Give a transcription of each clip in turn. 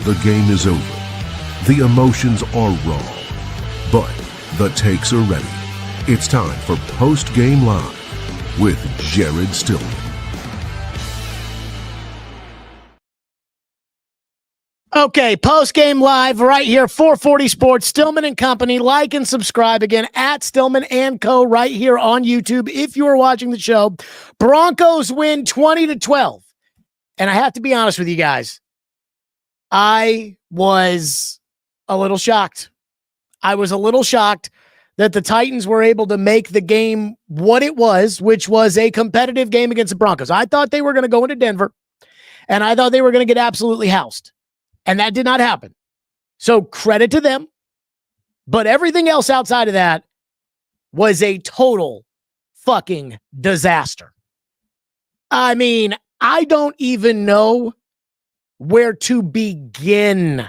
The game is over. The emotions are raw. But the takes are ready. It's time for Postgame Live with Jared Stillman. Okay, Postgame Live right here, 440 Sports, Stillman and Company. Like and subscribe again at Stillman and Co. right here on YouTube if you are watching the show. Broncos win 20-12. And I have to be honest with you guys, I was a little shocked. I was a little shocked that the Titans were able to make the game what it was, which was a competitive game against the Broncos. I thought they were going to go into Denver, and I thought they were going to get absolutely housed. And that did not happen. So credit to them. But everything else outside of that was a total fucking disaster. I mean, I don't even know where to begin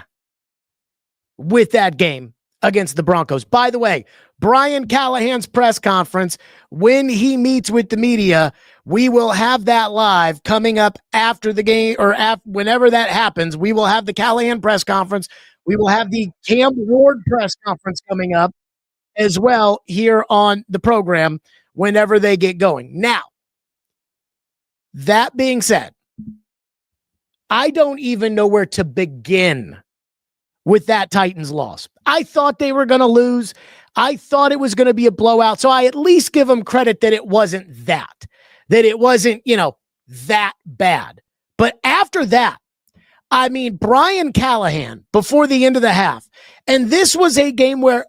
with that game against the Broncos. By the way, Brian Callahan's press conference, when he meets with the media, we will have that live coming up after the game, or whenever that happens. We will have the Callahan press conference. We will have the Cam Ward press conference coming up as well here on the program whenever they get going. Now, that being said, I don't even know where to begin with that Titans loss. I thought they were going to lose. I thought it was going to be a blowout. So I at least give them credit that it wasn't that it wasn't, that bad. But after that, I mean, Brian Callahan before the end of the half, and this was a game where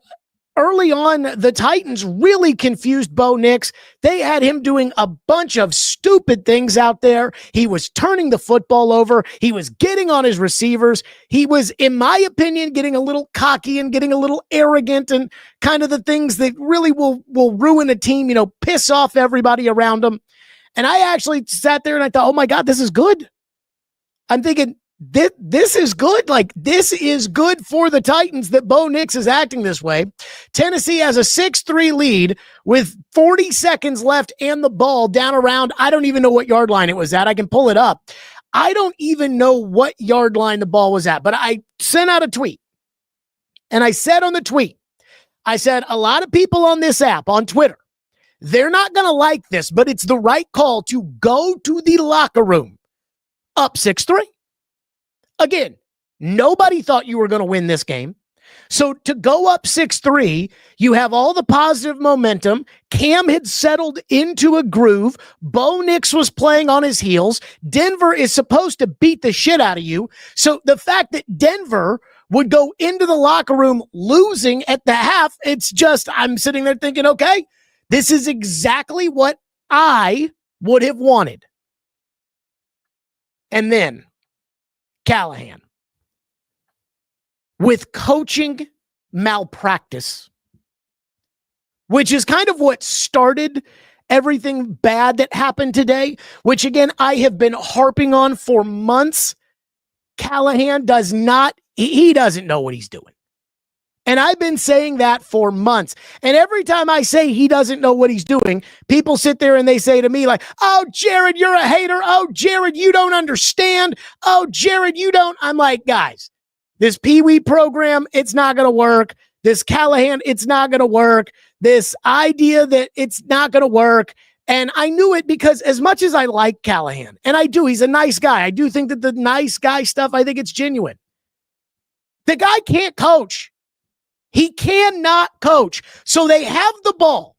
early on, the Titans really confused Bo Nix. They had him doing a bunch of stupid things out there. He was turning the football over. He was getting on his receivers. He was, in my opinion, getting a little cocky and getting a little arrogant and kind of the things that really will ruin a team, piss off everybody around him. And I actually sat there and I thought, oh my God, this is good. I'm thinking, this is good. Like, this is good for the Titans that Bo Nix is acting this way. Tennessee has a 6-3 lead with 40 seconds left and the ball down around, I don't even know what yard line it was at. I can pull it up. I don't even know what yard line the ball was at, but I sent out a tweet. And I said on the tweet, I said, a lot of people on this app, on Twitter, they're not going to like this, but it's the right call to go to the locker room up 6-3. Again, nobody thought you were going to win this game. So to go up 6-3, you have all the positive momentum. Cam had settled into a groove. Bo Nix was playing on his heels. Denver is supposed to beat the shit out of you. So the fact that Denver would go into the locker room losing at the half, it's just, I'm sitting there thinking, okay, this is exactly what I would have wanted. And then Callahan, with coaching malpractice, which is kind of what started everything bad that happened today, which again, I have been harping on for months. Callahan doesn't know what he's doing. And I've been saying that for months. And every time I say he doesn't know what he's doing, people sit there and they say to me like, oh, Jared, you're a hater. Oh, Jared, you don't understand. Oh, Jared, you don't. I'm like, guys, this Pee Wee program, it's not going to work. This Callahan, it's not going to work. This idea that it's not going to work. And I knew it because as much as I like Callahan, and I do, he's a nice guy. I do think that the nice guy stuff, I think it's genuine. The guy can't coach. He cannot coach. So they have the ball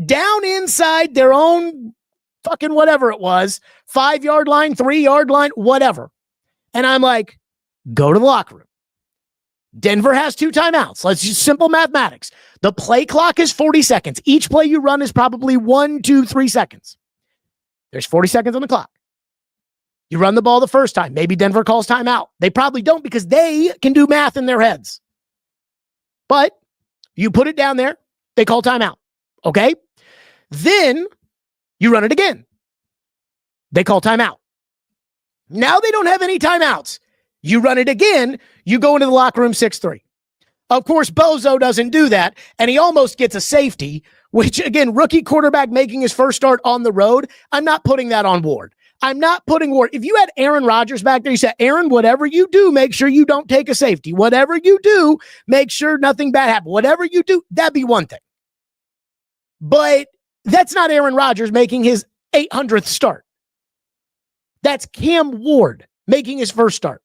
down inside their own fucking whatever it was, 5-yard line, 3-yard line, whatever. And I'm like, go to the locker room. Denver has 2 timeouts. Let's use simple mathematics. The play clock is 40 seconds. Each play you run is probably 1, 2, 3 seconds. There's 40 seconds on the clock. You run the ball the first time. Maybe Denver calls timeout. They probably don't because they can do math in their heads. But you put it down there, they call timeout. Okay? Then you run it again. They call timeout. Now they don't have any timeouts. You run it again, you go into the locker room 6-3. Of course, Bozo doesn't do that, and he almost gets a safety, which, again, rookie quarterback making his first start on the road, I'm not putting that on Ward. I'm not putting word. If you had Aaron Rodgers back there, you said, Aaron, whatever you do, make sure you don't take a safety. Whatever you do, make sure nothing bad happens. Whatever you do, that'd be one thing. But that's not Aaron Rodgers making his 800th start. That's Cam Ward making his first start.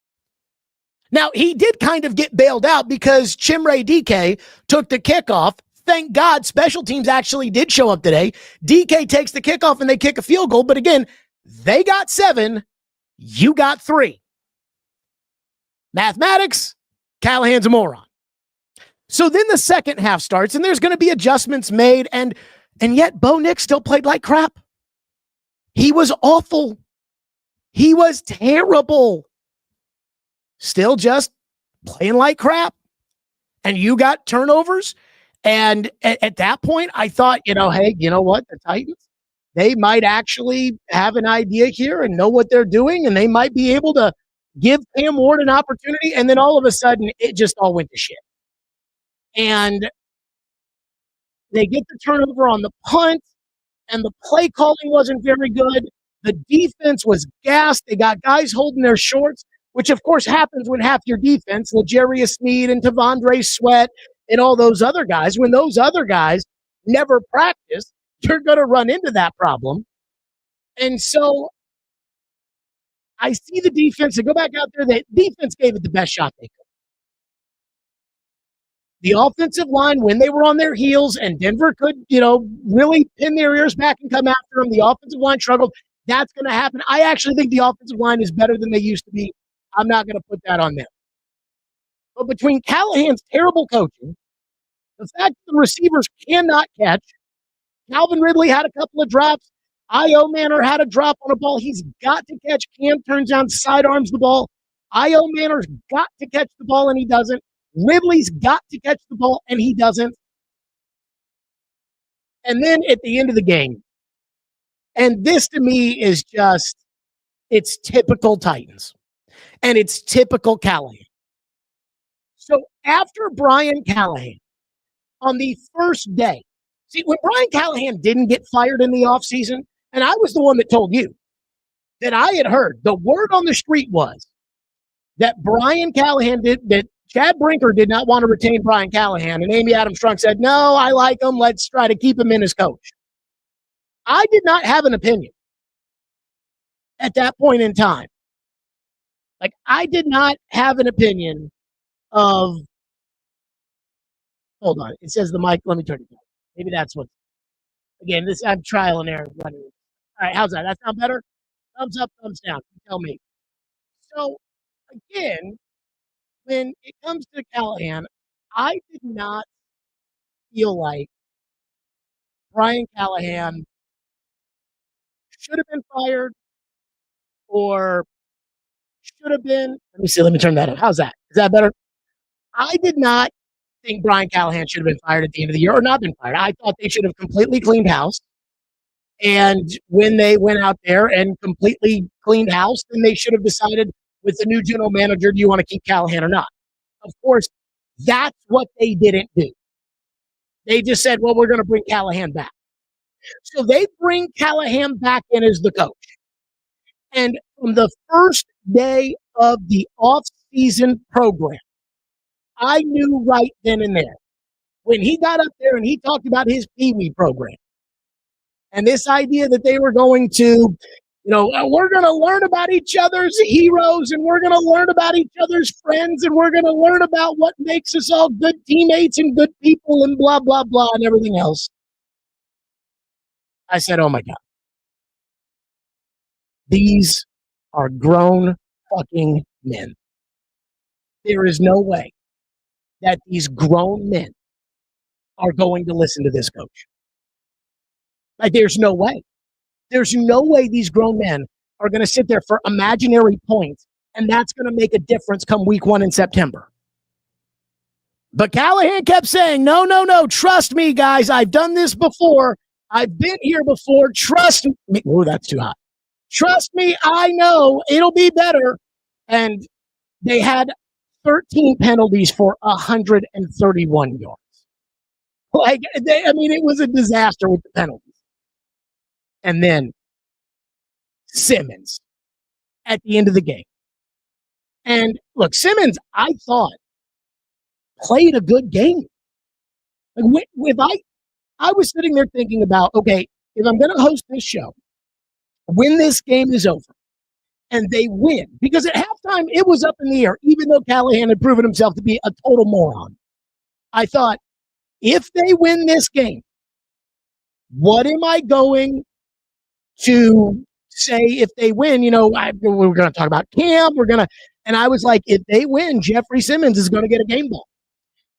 Now, he did kind of get bailed out because Chimere DK took the kickoff. Thank God special teams actually did show up today. DK takes the kickoff and they kick a field goal. But again, they got 7. You got 3. Mathematics, Callahan's a moron. So then the second half starts and there's going to be adjustments made. And yet Bo Nix still played like crap. He was awful. He was terrible. Still just playing like crap. And you got turnovers. And at that point, I thought, hey, you know what? The Titans, they might actually have an idea here and know what they're doing. And they might be able to give Cam Ward an opportunity. And then all of a sudden, it just all went to shit. And they get the turnover on the punt. And the play calling wasn't very good. The defense was gassed. They got guys holding their shorts, which of course happens when half your defense, L'Jarius Sneed and Tavondre Sweat and all those other guys, when those other guys never practice, you're going to run into that problem. And so I see the defense. They go back out there. The defense gave it the best shot they could. The offensive line, when they were on their heels and Denver could, really pin their ears back and come after them, the offensive line struggled. That's going to happen. I actually think the offensive line is better than they used to be. I'm not going to put that on them. But between Callahan's terrible coaching, the fact that the receivers cannot catch, Calvin Ridley had a couple of drops, I.O. Manor had a drop on a ball he's got to catch. Cam turns down, sidearms the ball. I.O. Manor's got to catch the ball, and he doesn't. Ridley's got to catch the ball, and he doesn't. And then at the end of the game, and this to me is just, it's typical Titans. And it's typical Callahan. So after Brian Callahan, on the first day, see, when Brian Callahan didn't get fired in the offseason, and I was the one that told you that I had heard, the word on the street was that Brian Callahan that Chad Brinker did not want to retain Brian Callahan, and Amy Adams Strunk said, no, I like him. Let's try to keep him in as coach. I did not have an opinion at that point in time. Like, I did not have an opinion of, hold on, it says the mic, let me turn it down. Maybe that's what, again, I'm trial and error running. All right, how's that? That sound better? Thumbs up, thumbs down. You tell me. So, again, when it comes to Callahan, I did not feel like Brian Callahan should have been fired or should have been. Let me turn that up. How's that? Is that better? I did not think Brian Callahan should have been fired at the end of the year or not been fired. I thought they should have completely cleaned house. And when they went out there and completely cleaned house, then they should have decided with the new general manager, do you want to keep Callahan or not? Of course, that's what they didn't do. They just said, well, we're going to bring Callahan back. So they bring Callahan back in as the coach. And from the first day of the off-season program, I knew right then and there, when he got up there and he talked about his Pee-wee program, and this idea that they were going to, we're going to learn about each other's heroes, and we're going to learn about each other's friends, and we're going to learn about what makes us all good teammates and good people and blah, blah, blah, and everything else. I said, oh, my God. These are grown fucking men. There is no way that these grown men are going to listen to this coach. Like, there's no way. There's no way these grown men are going to sit there for imaginary points, and that's going to make a difference come week 1 in September. But Callahan kept saying, no, trust me, guys. I've done this before. I've been here before. Trust me. Oh, that's too hot. Trust me, I know it'll be better. And they had 13 penalties for 131 yards. It was a disaster with the penalties. And then Simmons at the end of the game. And look, Simmons, I thought, played a good game. Like, if I was sitting there thinking about, okay, if I'm going to host this show, when this game is over and they win, because at halftime it was up in the air, even though Callahan had proven himself to be a total moron. I thought, if they win this game, what am I going to say if they win? We're going to talk about Cam. And I was like, if they win, Jeffrey Simmons is going to get a game ball.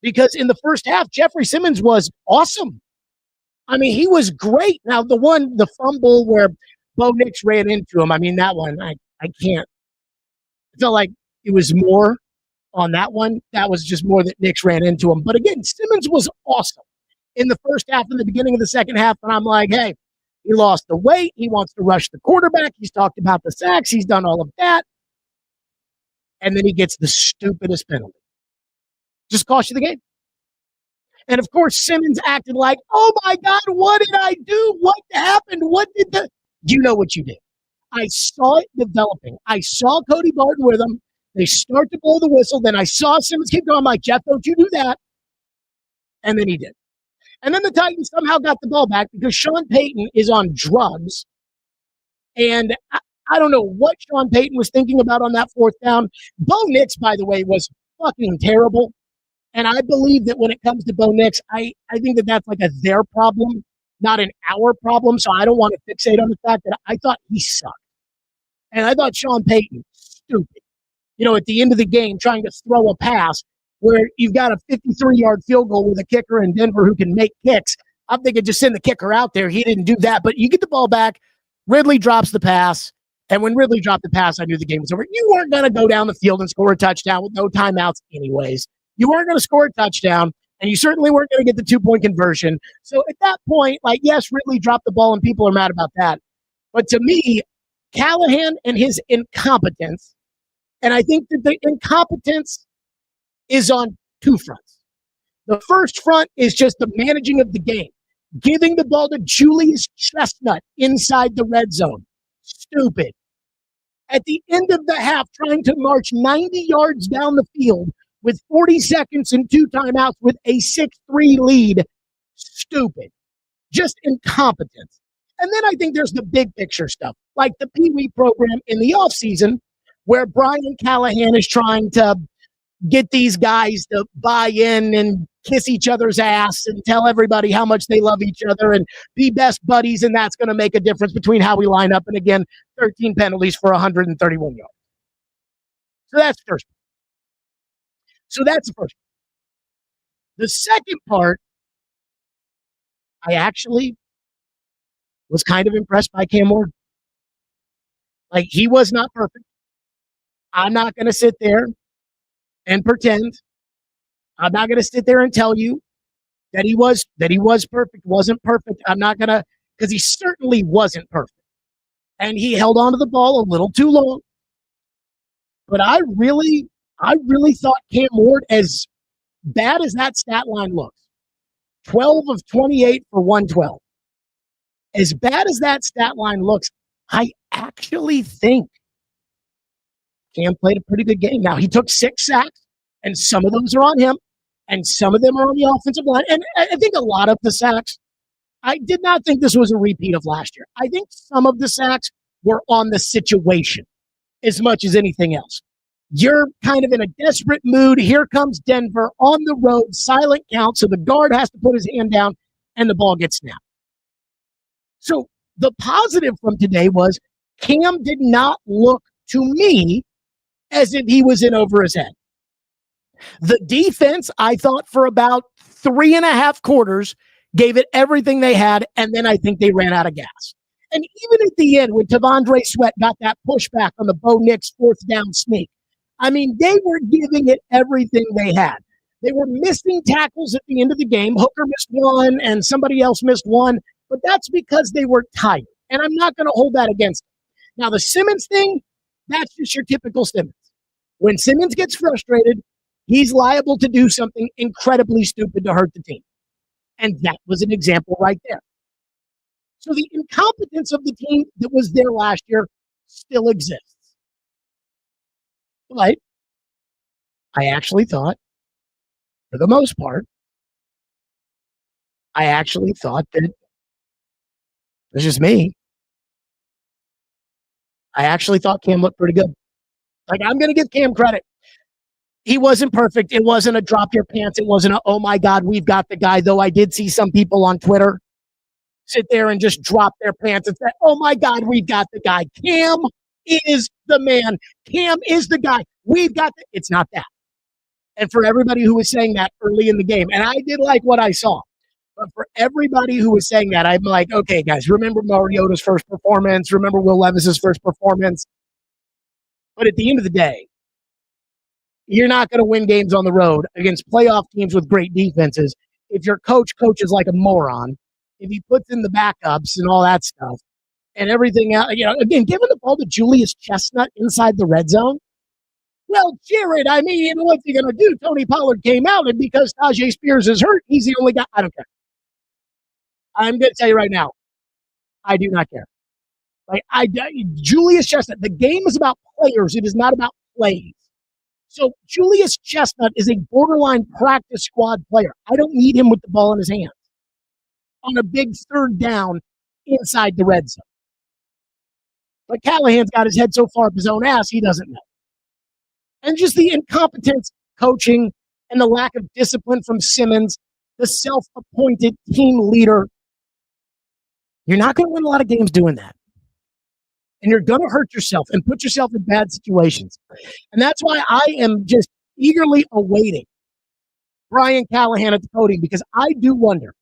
Because in the first half, Jeffrey Simmons was awesome. I mean, he was great. Now, the fumble where Bo Nix ran into him, I mean, that one, I can't. I felt like it was more on that one. That was just more that Nix ran into him. But again, Simmons was awesome in the first half and the beginning of the second half. And I'm like, hey, he lost the weight. He wants to rush the quarterback. He's talked about the sacks. He's done all of that. And then he gets the stupidest penalty. Just cost you the game. And, of course, Simmons acted like, oh, my God, what did I do? What happened? You know what you did. I saw it developing. I saw Cody Barton with him. They start to blow the whistle. Then I saw Simmons keep going. I'm like, Jeff, don't you do that. And then he did. And then the Titans somehow got the ball back because Sean Payton is on drugs. And I don't know what Sean Payton was thinking about on that fourth down. Bo Nix, by the way, was fucking terrible. And I believe that when it comes to Bo Nix, I think that that's like a their problem, not an our problem. So I don't want to fixate on the fact that I thought he sucked. And I thought Sean Payton, stupid. At the end of the game, trying to throw a pass where you've got a 53-yard field goal with a kicker in Denver who can make kicks. I'm thinking just send the kicker out there. He didn't do that. But you get the ball back. Ridley drops the pass. And when Ridley dropped the pass, I knew the game was over. You weren't going to go down the field and score a touchdown with no timeouts anyways. You weren't going to score a touchdown, and you certainly weren't going to get the 2-point conversion. So at that point, yes, Ridley dropped the ball, and people are mad about that. But to me, Callahan and his incompetence, and I think that the incompetence is on two fronts. The first front is just the managing of the game, giving the ball to Julius Chestnut inside the red zone. Stupid. At the end of the half, trying to march 90 yards down the field with 40 seconds and 2 timeouts with a 6-3 lead. Stupid. Just incompetence. And then I think there's the big picture stuff, like the Pee Wee program in the offseason, where Brian Callahan is trying to get these guys to buy in and kiss each other's ass and tell everybody how much they love each other and be best buddies, and that's going to make a difference between how we line up. And again, 13 penalties for 131 yards. So that's first. So that's the first. The second part, I actually was kind of impressed by Cam Ward. Like, he was not perfect. I'm not going to sit there and pretend. I'm not going to sit there and tell you that he was perfect, wasn't perfect. I'm not going to, because he certainly wasn't perfect. And he held on to the ball a little too long. But I really thought Cam Ward, as bad as that stat line looks, 12 of 28 for 112. As bad as that stat line looks, I actually think Cam played a pretty good game. Now, he took 6 sacks, and some of those are on him, and some of them are on the offensive line. And I think a lot of the sacks, I did not think this was a repeat of last year. I think some of the sacks were on the situation as much as anything else. You're kind of in a desperate mood. Here comes Denver on the road, silent count, so the guard has to put his hand down, and the ball gets snapped. So the positive from today was Cam did not look to me as if he was in over his head. The defense, I thought, for about 3.5 quarters, gave it everything they had, and then I think they ran out of gas. And even at the end, when Tavondre Sweat got that pushback on the Bo Nix 4th down sneak, I mean, they were giving it everything they had. They were missing tackles at the end of the game. Hooker missed one, and somebody else missed one, but that's because they were tired, and I'm not going to hold that against them. Now, the Simmons thing, that's just your typical Simmons. When Simmons gets frustrated, he's liable to do something incredibly stupid to hurt the team. And that was an example right there. So the incompetence of the team that was there last year still exists. But I actually thought, for the most part, that it's just me. I actually thought Cam looked pretty good. Like, I'm going to give Cam credit. He wasn't perfect. It wasn't a drop your pants. It wasn't a, oh my God, we've got the guy. Though I did see some people on Twitter sit there and just drop their pants and say, oh my God, we've got the guy. Cam is the man. Cam is the guy. It's not that. And for everybody who was saying that early in the game, and I did like what I saw, but for everybody who was saying that, I'm like, okay, guys, remember Mariota's first performance? Remember Will Levis's first performance? But at the end of the day, you're not going to win games on the road against playoff teams with great defenses if your coach coaches like a moron, if he puts in the backups and all that stuff and everything else. Again, giving the ball to Julius Chestnut inside the red zone. Well, Jared, I mean, what's he going to do? Tony Pollard came out, and because Tajay Spears is hurt, he's the only guy. I don't care. I'm going to tell you right now, I do not care. Julius Chestnut, the game is about players. It is not about plays. So Julius Chestnut is a borderline practice squad player. I don't need him with the ball in his hands on a big third down inside the red zone. But Callahan's got his head so far up his own ass, he doesn't know. And just the incompetence coaching and the lack of discipline from Simmons, the self-appointed team leader. You're not going to win a lot of games doing that. And you're going to hurt yourself and put yourself in bad situations. And that's why I am just eagerly awaiting Brian Callahan at the podium, because I do wonder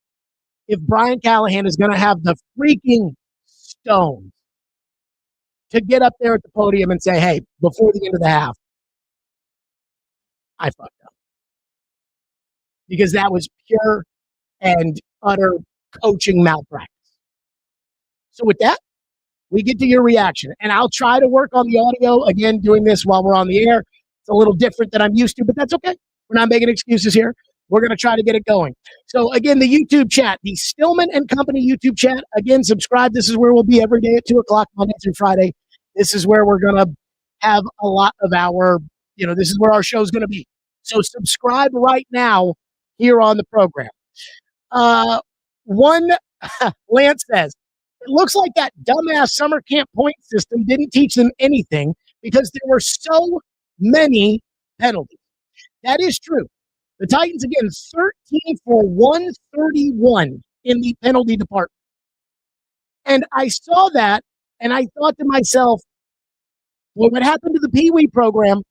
if Brian Callahan is going to have the freaking stones to get up there at the podium and say, hey, before the end of the half, I fucked up. Because that was pure and utter coaching malpractice. So with that, we get to your reaction. And I'll try to work on the audio. Again, doing this while we're on the air. It's a little different than I'm used to, but that's okay. We're not making excuses here. We're going to try to get it going. So again, the YouTube chat, the Stillman and Company YouTube chat. Again, subscribe. This is where we'll be every day at 2 o'clock, Monday through Friday. This is where we're going to have a lot of our, this is where our show's going to be. So subscribe right now here on the program. Lance says, it looks like that dumbass summer camp point system didn't teach them anything because there were so many penalties. That is true. The Titans, again, 13 for 131 in the penalty department. And I saw that, and I thought to myself, well, what happened to the Pee Wee program?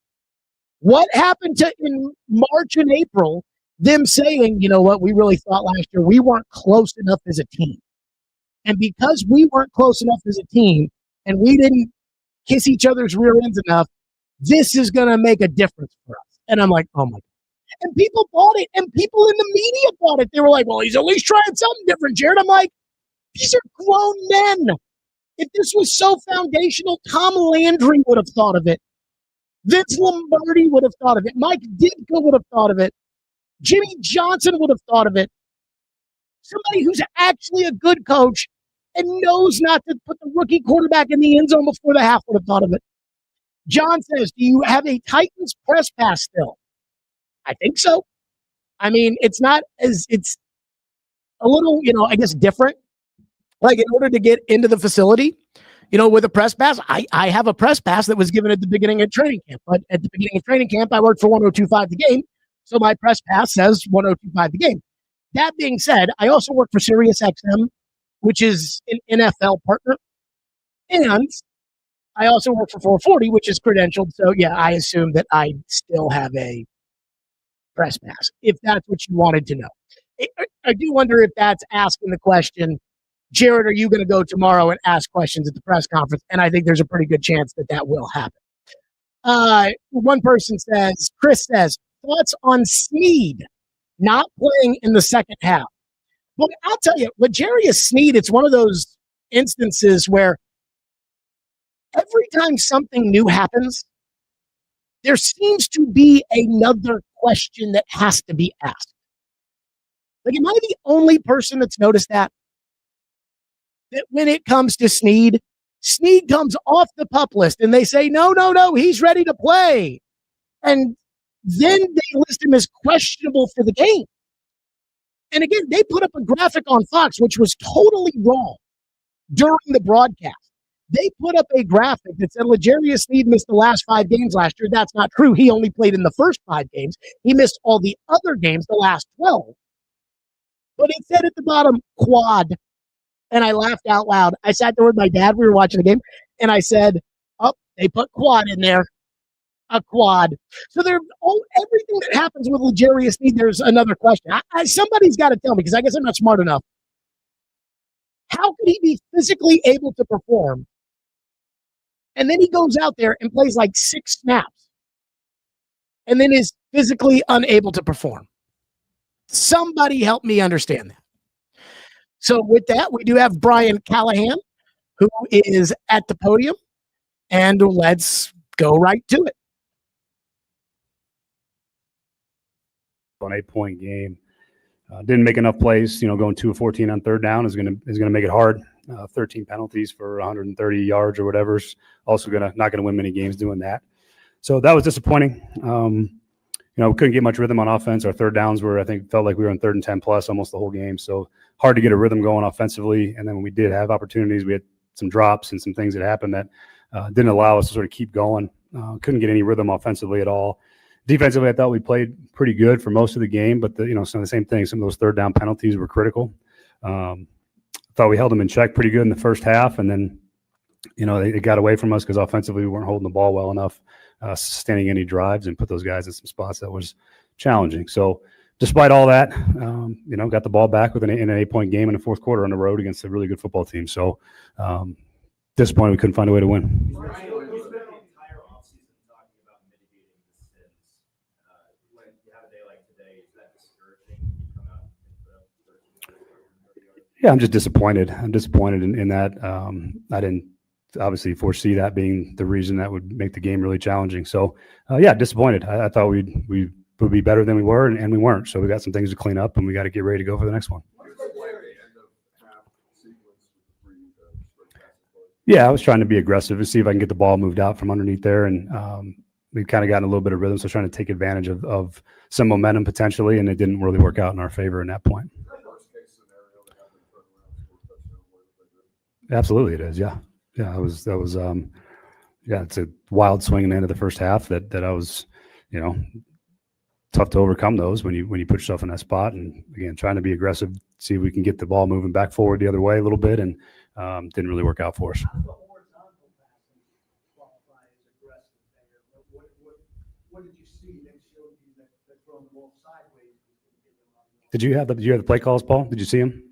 What happened to in March and April, them saying, you know what, we really thought last year we weren't close enough as a team. And because we weren't close enough as a team and we didn't kiss each other's rear ends enough, this is going to make a difference for us. And I'm like, oh my God. And people bought it. And people in the media bought it. They were like, well, he's at least trying something different, Jared. I'm like, these are grown men. If this was so foundational, Tom Landry would have thought of it. Vince Lombardi would have thought of it. Mike Ditka would have thought of it. Jimmy Johnson would have thought of it. Somebody who's actually a good coach and knows not to put the rookie quarterback in the end zone before the half would have thought of it. John says, do you have a Titans press pass still? I think so. I mean, it's a little, I guess different. Like in order to get into the facility, with a press pass, I have a press pass that was given at the beginning of training camp. But at the beginning of training camp, I worked for 102.5 The Game. So my press pass says 102.5 The Game. That being said, I also work for SiriusXM, which is an NFL partner. And I also work for 440, which is credentialed. So, yeah, I assume that I still have a press pass, if that's what you wanted to know. I do wonder if that's asking the question, Jared, are you going to go tomorrow and ask questions at the press conference? And I think there's a pretty good chance that will happen. One person says, Chris says, thoughts on Sneed not playing in the second half. Well, I'll tell you, L'Jarius Sneed, it's one of those instances where every time something new happens, there seems to be another question that has to be asked. Like, am I the only person that's noticed that? That when it comes to Sneed, Sneed comes off the PUP list, and they say, no, he's ready to play. And then they list him as questionable for the game. And again, they put up a graphic on Fox, which was totally wrong during the broadcast. They put up a graphic that said L'Jarius Sneed missed the last 5 games last year. That's not true. He only played in the first 5 games. He missed all the other games, the last 12. But it said at the bottom, quad. And I laughed out loud. I sat there with my dad. We were watching the game. And I said, oh, they put quad in there. A quad. So everything that happens with L'Jarius Sneed, there's another question. Somebody's got to tell me, because I guess I'm not smart enough. How could he be physically able to perform? And then he goes out there and plays like 6 snaps. And then is physically unable to perform. Somebody help me understand that. So with that, we do have Brian Callahan, who is at the podium. And let's go right to it. An 8-point game. Didn't make enough plays. Going 2 of 14 on third down is going to make it hard. 13 penalties for 130 yards or whatever is also not going to win many games doing that. So that was disappointing. We couldn't get much rhythm on offense. Our third downs felt like we were on 3rd and 10 plus almost the whole game. So hard to get a rhythm going offensively. And then when we did have opportunities, we had some drops and some things that happened that didn't allow us to sort of keep going. Couldn't get any rhythm offensively at all. Defensively, I thought we played pretty good for most of the game, but some of the same thing. Some of those third down penalties were critical. Thought we held them in check pretty good in the first half, and then they got away from us because offensively we weren't holding the ball well enough, sustaining any drives, and put those guys in some spots that was challenging. So despite all that, got the ball back in an 8-point game in the fourth quarter on the road against a really good football team. So disappointed we couldn't find a way to win. Yeah, I'm just disappointed. I'm disappointed in that. I didn't obviously foresee that being the reason that would make the game really challenging. So, disappointed. I thought we would be better than we were, and we weren't. So we got some things to clean up, and we got to get ready to go for the next one. Yeah, I was trying to be aggressive to see if I can get the ball moved out from underneath there, and we've kind of gotten a little bit of rhythm, so trying to take advantage of some momentum potentially, and it didn't really work out in our favor in that point. Absolutely, it is. Yeah. It's a wild swing in the end of the first half that I was, tough to overcome those when you put yourself in that spot. And again, trying to be aggressive, see if we can get the ball moving back forward the other way a little bit, and didn't really work out for us. What did you see that showed you that throwing the ball sideways? Did you have the play calls, Paul? Did you see him?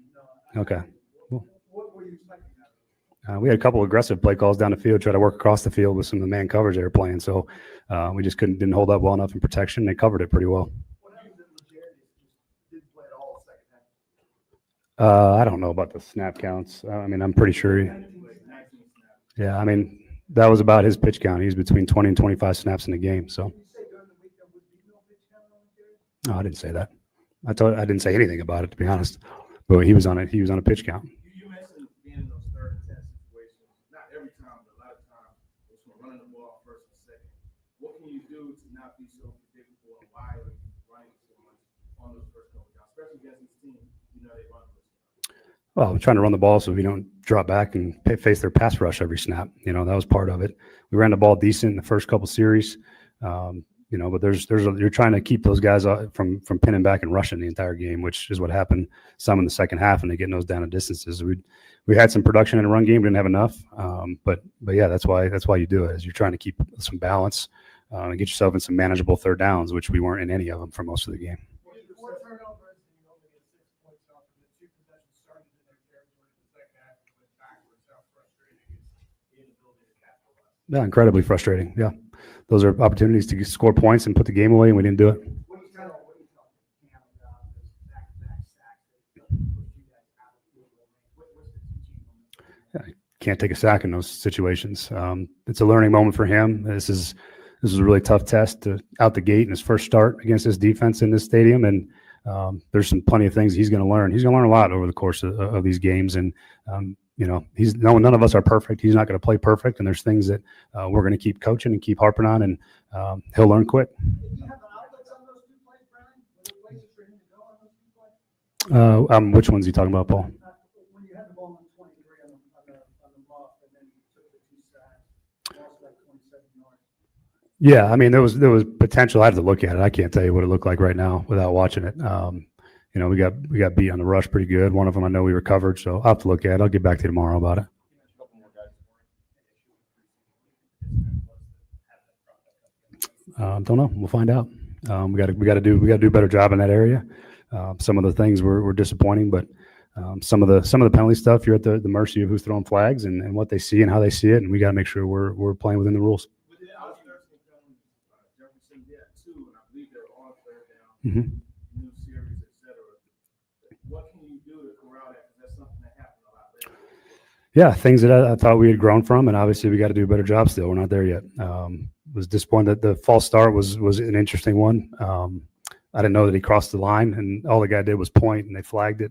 No. Okay. What were you expecting? We had a couple of aggressive play calls down the field, try to work across the field with some of the man coverage they were playing. So we just didn't hold up well enough in protection. They covered it pretty well. What happens if Jared didn't play at all second half? I don't know about the snap counts. I'm pretty sure. Yeah, that was about his pitch count. He's between 20 and 25 snaps in the game. So. No, I didn't say that. I didn't say anything about it, to be honest. But he was on it. He was on a pitch count. You mentioned being in those 3rd and 10 situations. Not every time, but a lot of times, it's from running the ball 1st and 2nd. What can you do to not be so predictable, and why are you running so much on those first couple downs, especially against this team? They run. Well, we're trying to run the ball so we don't drop back and face their pass rush every snap. That was part of it. We ran the ball decent in the first couple series. But you're trying to keep those guys from pinning back and rushing the entire game, which is what happened some in the second half, and they getting those down at distances. We had some production in the run game, we didn't have enough. But yeah, that's why you do it, is you're trying to keep some balance and get yourself in some manageable third downs, which we weren't in any of them for most of the game. Yeah, incredibly frustrating. Yeah. Those are opportunities to score points and put the game away, and we didn't do it. Yeah, can't take a sack in those situations. It's a learning moment for him. This is a really tough test out the gate in his first start against this defense in this stadium, and there's plenty of things he's going to learn. He's going to learn a lot over the course of these games, and none of us are perfect. He's not going to play perfect, and there's things that we're going to keep coaching and keep harping on, and he'll learn quick. Which one's he talking about, Paul? When you had the ball on 23 on the muff, and then you took the 2 sacks, lost like 27 yards. Yeah, I mean, there was potential. I have to look at it. I can't tell you what it looked like right now without watching it. We got beat on the rush pretty good. One of them I know we recovered, so I'll have to look at it. I'll get back to you tomorrow about it. Don't know. We'll find out. We got to do a better job in that area. Some of the things were disappointing, but some of the penalty stuff, you're at the mercy of who's throwing flags and what they see and how they see it, and we got to make sure we're playing within the rules. Mm-hmm. New series, etc. What can you do to corral that? Because that's something that happened a lot later. Yeah, things that I thought we had grown from, and obviously we got to do a better job still. We're not there yet. Was disappointed that the false start was an interesting one. I didn't know that he crossed the line, and all the guy did was point, and they flagged it.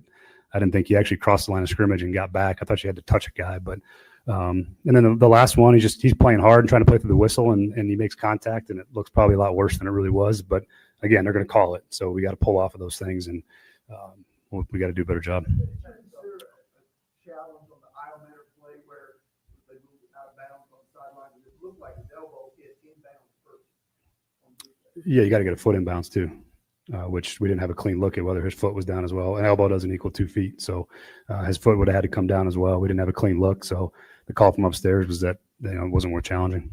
I didn't think he actually crossed the line of scrimmage and got back. I thought you had to touch a guy, but and then the last one, he's playing hard and trying to play through the whistle, and he makes contact, and it looks probably a lot worse than it really was. But again, they're going to call it, so we got to pull off of those things, and we got to do a better job. Yeah, you got to get a foot inbounds too, which we didn't have a clean look at whether his foot was down as well. An elbow doesn't equal 2 feet, so his foot would have had to come down as well. We didn't have a clean look, so the call from upstairs was that it wasn't worth challenging.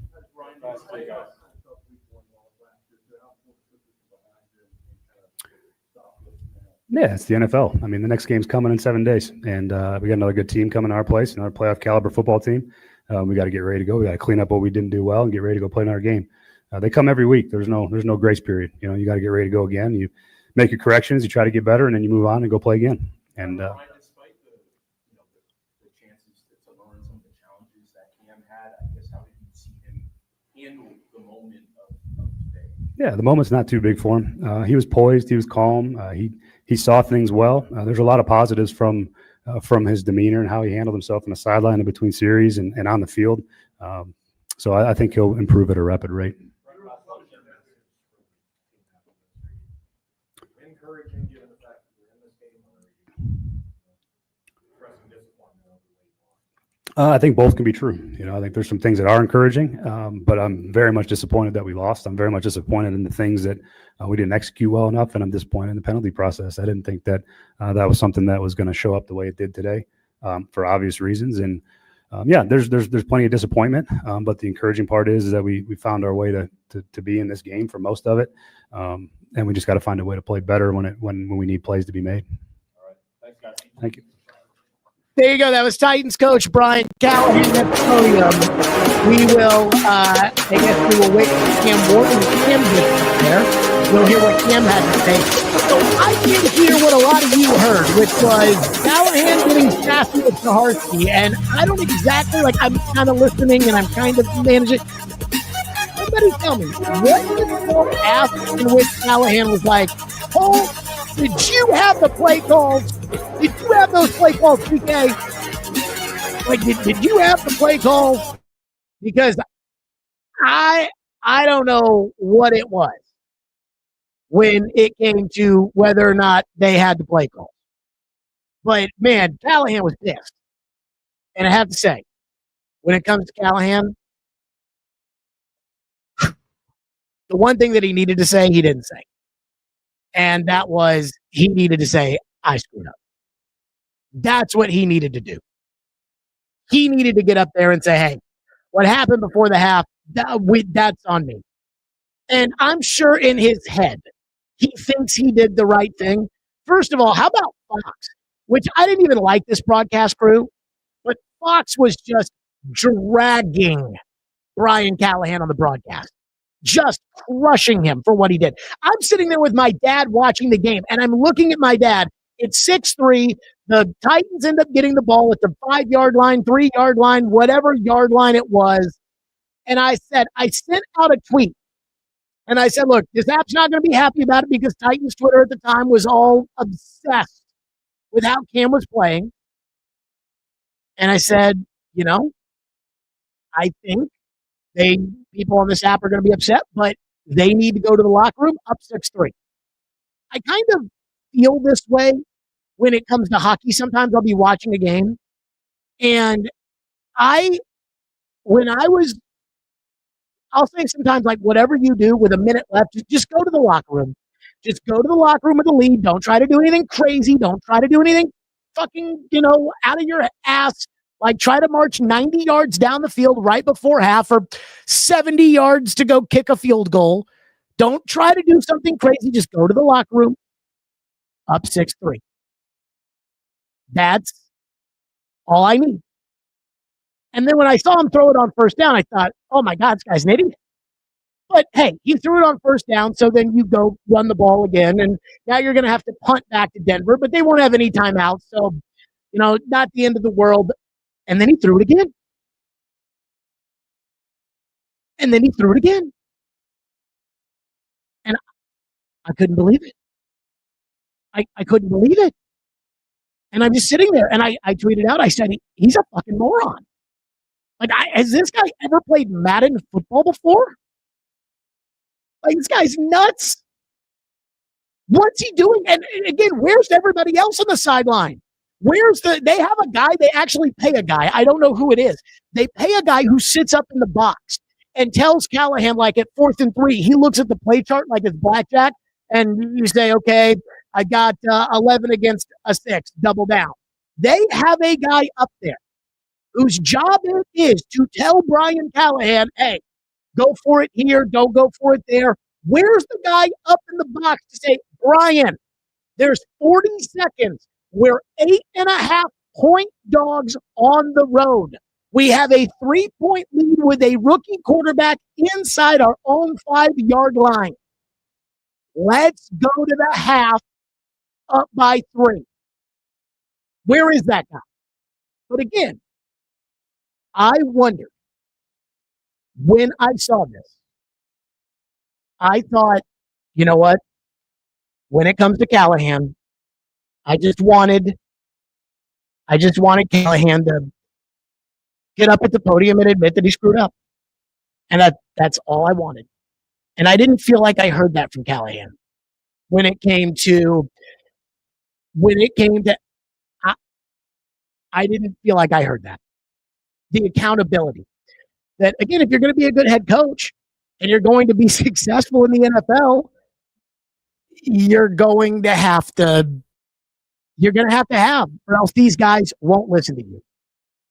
Yeah, it's the NFL. I mean, the next game's coming in 7 days, and we got another good team coming to our place, another playoff caliber football team. We got to get ready to go. We got to clean up what we didn't do well and get ready to go play another game. They come every week. There's no grace period. You got to get ready to go again. You make your corrections, you try to get better, and then you move on and go play again. And despite the chances to learn some of the challenges that Cam had, I guess how did you see him handle the moment of today? Yeah, the moment's not too big for him. He was poised. He was calm. He saw things well. There's a lot of positives from his demeanor and how he handled himself in the sideline and between series and on the field. So I think he'll improve at a rapid rate. Encouraging given the fact that we're in this game already. Expressing disappointment. I think both can be true. I think there's some things that are encouraging, but I'm very much disappointed that we lost. I'm very much disappointed in the things that we didn't execute well enough, and I'm disappointed in the penalty process. I didn't think that that was something that was going to show up the way it did today, for obvious reasons. And there's plenty of disappointment, but the encouraging part is that we found our way to be in this game for most of it, and we just got to find a way to play better when we need plays to be made. All right, thanks, guys. Thank you. There you go. That was Titans coach Brian Callahan at the podium. We will, I guess we will wait for Cam Wharton and Cam gets up there. We'll hear what Cam had to say. So I did hear what a lot of you heard, which was Callahan getting sassy with Saharsky. And I don't exactly, I'm kind of listening and I'm kind of managing. Somebody tell me, what was the ask in which Callahan was like, oh, did you have the play calls? Did you have those play calls, PK? Did you have the play calls? Because I don't know what it was when it came to whether or not they had the play calls. But, man, Callahan was pissed. And I have to say, when it comes to Callahan, the one thing that he needed to say, he didn't say. And that was he needed to say, I screwed up. That's what he needed to do. He needed to get up there and say, hey, what happened before the half, that's on me. And I'm sure in his head, he thinks he did the right thing. First of all, how about Fox? Which I didn't even like this broadcast crew, but Fox was just dragging Brian Callahan on the broadcast. Just crushing him for what he did. I'm sitting there with my dad watching the game, and I'm looking at my dad. It's 6-3. The Titans end up getting the ball at the 5-yard line, 3-yard line, whatever yard line it was. And I sent out a tweet. And I said, look, this app's not going to be happy about it because Titans Twitter at the time was all obsessed with how Cam was playing. And I said, I think people on this app are going to be upset, but they need to go to the locker room up 6-3. I kind of feel this way when it comes to hockey. Sometimes I'll be watching a game, and I'll say sometimes, like, whatever you do with a minute left, just go to the locker room. Just go to the locker room with the lead. Don't try to do anything crazy. Don't try to do anything fucking, out of your ass. Like, try to march 90 yards down the field right before half or 70 yards to go kick a field goal. Don't try to do something crazy. Just go to the locker room up 6-3. That's all I need. And then when I saw him throw it on first down, I thought, oh my God, this guy's an idiot. But hey, he threw it on first down, so then you go run the ball again, and now you're going to have to punt back to Denver, but they won't have any timeouts, so, not the end of the world. And then he threw it again. And then he threw it again. And I couldn't believe it. I couldn't believe it. And I'm just sitting there, and I tweeted out, I said, he's a fucking moron. Like, has this guy ever played Madden football before? Like, this guy's nuts. What's he doing? And again, where's everybody else on the sideline? They have a guy, they actually pay a guy. I don't know who it is. They pay a guy who sits up in the box and tells Callahan, like at 4th and 3, he looks at the play chart like it's blackjack, and you say, okay, I got 11 against a 6, double down. They have a guy up there whose job it is to tell Brian Callahan, hey, go for it here, don't go for it there. Where's the guy up in the box to say, Brian, there's 40 seconds. We're 8.5-point dogs on the road. We have a 3-point lead with a rookie quarterback inside our own 5-yard line. Let's go to the half up by 3. Where is that guy? But again, I wondered when I saw this, I thought, you know what? When it comes to Callahan, I just wanted Callahan to get up at the podium and admit that he screwed up. And that's all I wanted. And I didn't feel like I heard that from Callahan when it came to I didn't feel like I heard that. The accountability. That, again, if you're going to be a good head coach and you're going to be successful in the NFL, you're going to have, or else these guys won't listen to you.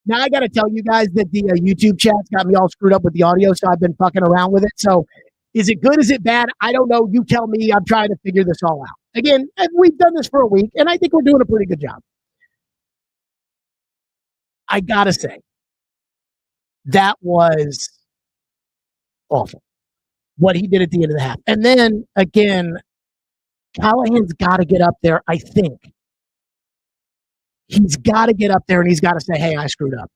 Now, I got to tell you guys that the YouTube chat's got me all screwed up with the audio, so I've been fucking around with it. So is it good? Is it bad? I don't know. You tell me. I'm trying to figure this all out. Again, we've done this for a week, and I think we're doing a pretty good job. I got to say, that was awful, what he did at the end of the half. And then, again, Callahan's got to get up there, I think. He's got to get up there and he's got to say, hey, I screwed up.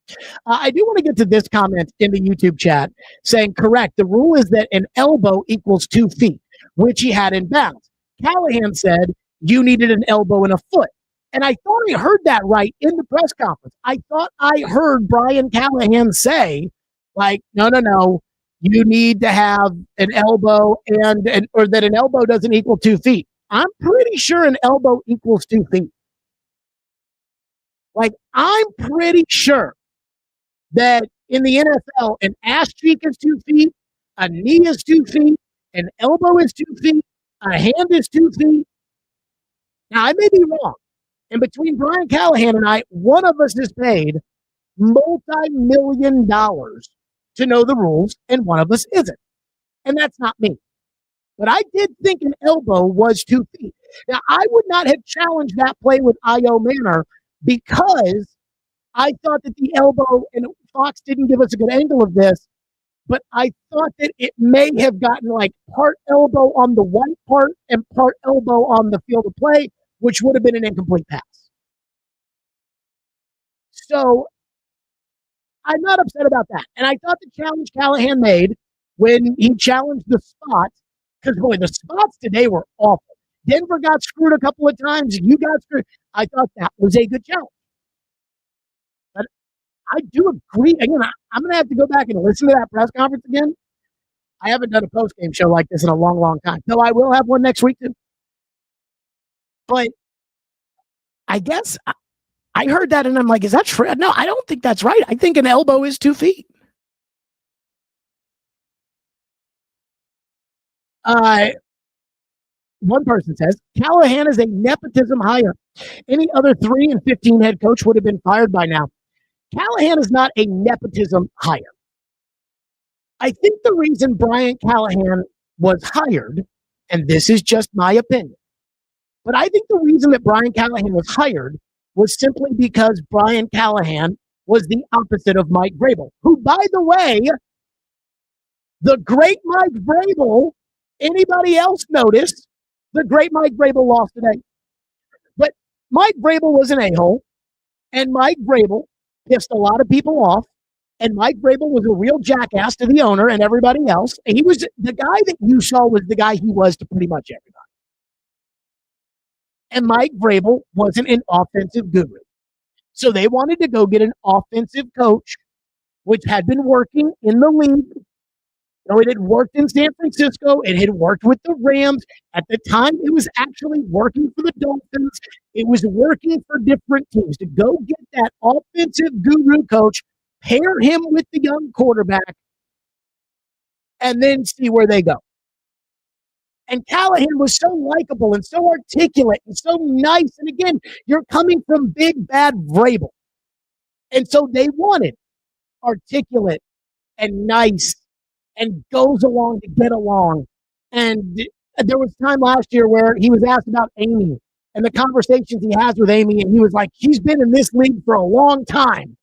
I do want to get to this comment in the YouTube chat saying, correct, the rule is that an elbow equals 2 feet, which he had in bounds. Callahan said you needed an elbow and a foot. And I thought I heard that right in the press conference. I thought I heard Brian Callahan say, like, no, you need to have an elbow or that an elbow doesn't equal 2 feet. I'm pretty sure an elbow equals 2 feet. Like, I'm pretty sure that in the NFL, an ass cheek is 2 feet, a knee is 2 feet, an elbow is 2 feet, a hand is 2 feet. Now, I may be wrong. And between Brian Callahan and I, one of us is paid multi-million dollars to know the rules, and one of us isn't. And that's not me. But I did think an elbow was 2 feet. Now, I would not have challenged that play with I.O. Manor because I thought that the elbow, and Fox didn't give us a good angle of this, but I thought that it may have gotten like part elbow on the white part and part elbow on the field of play, which would have been an incomplete pass. So I'm not upset about that. And I thought the challenge Callahan made when he challenged the spot, because, boy, the spots today were awful. Denver got screwed a couple of times. You got screwed. I thought that was a good challenge. But I do agree. Again, I'm going to have to go back and listen to that press conference again. I haven't done a post-game show like this in a long, long time. Though I will have one next week too. But I guess I heard that and I'm like, is that true? No, I don't think that's right. I think an elbow is 2 feet. One person says, Callahan is a nepotism hire. Any other 3 and 15 head coach would have been fired by now. Callahan is not a nepotism hire. I think the reason Brian Callahan was hired, and this is just my opinion, but I think the reason that Brian Callahan was hired was simply because Brian Callahan was the opposite of Mike Vrabel, who, by the way, the great Mike Vrabel, anybody else notice the great Mike Vrabel lost today? But Mike Vrabel was an a-hole, and Mike Vrabel pissed a lot of people off, and Mike Vrabel was a real jackass to the owner and everybody else. And he was the guy that you saw was the guy he was to pretty much everybody. And Mike Vrabel wasn't an offensive guru. So they wanted to go get an offensive coach, which had been working in the league. It had worked in San Francisco. It had worked with the Rams. At the time, it was actually working for the Dolphins. It was working for different teams. To go get that offensive guru coach, pair him with the young quarterback, and then see where they go. And Callahan was so likable and so articulate and so nice. And again, you're coming from big, bad Vrabel. And so they wanted articulate and nice and goes along to get along. And there was time last year where he was asked about Amy and the conversations he has with Amy. And he was like, she's been in this league for a long time.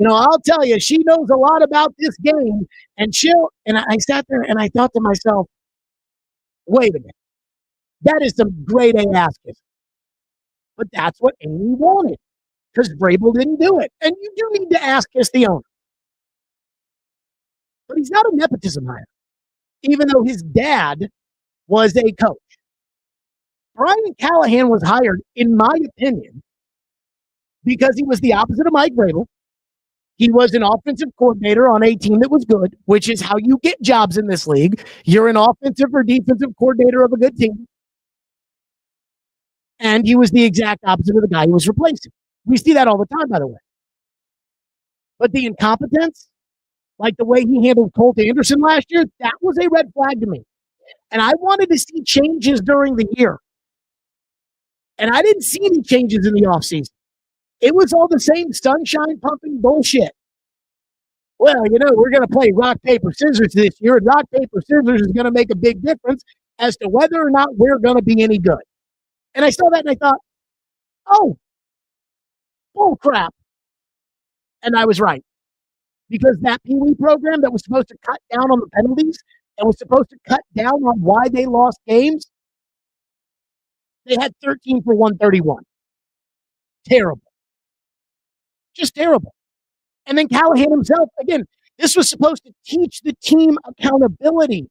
I'll tell you, she knows a lot about this game. And I sat there and I thought to myself, wait a minute. That is some grade A ass-kissing. But that's what Amy wanted because Vrabel didn't do it. And you do need to ass-kiss the owner. But he's not a nepotism hire, even though his dad was a coach. Brian Callahan was hired, in my opinion, because he was the opposite of Mike Vrabel. He was an offensive coordinator on a team that was good, which is how you get jobs in this league. You're an offensive or defensive coordinator of a good team. And he was the exact opposite of the guy he was replacing. We see that all the time, by the way. But the incompetence, like the way he handled Colt Anderson last year, that was a red flag to me. And I wanted to see changes during the year. And I didn't see any changes in the offseason. It was all the same sunshine pumping bullshit. Well, we're going to play rock, paper, scissors this year, and rock, paper, scissors is going to make a big difference as to whether or not we're going to be any good. And I saw that and I thought, oh, bull crap. And I was right. Because that Pee Wee program that was supposed to cut down on the penalties and was supposed to cut down on why they lost games, they had 13 for 131. Terrible. Just terrible. And then Callahan himself, again, this was supposed to teach the team accountability.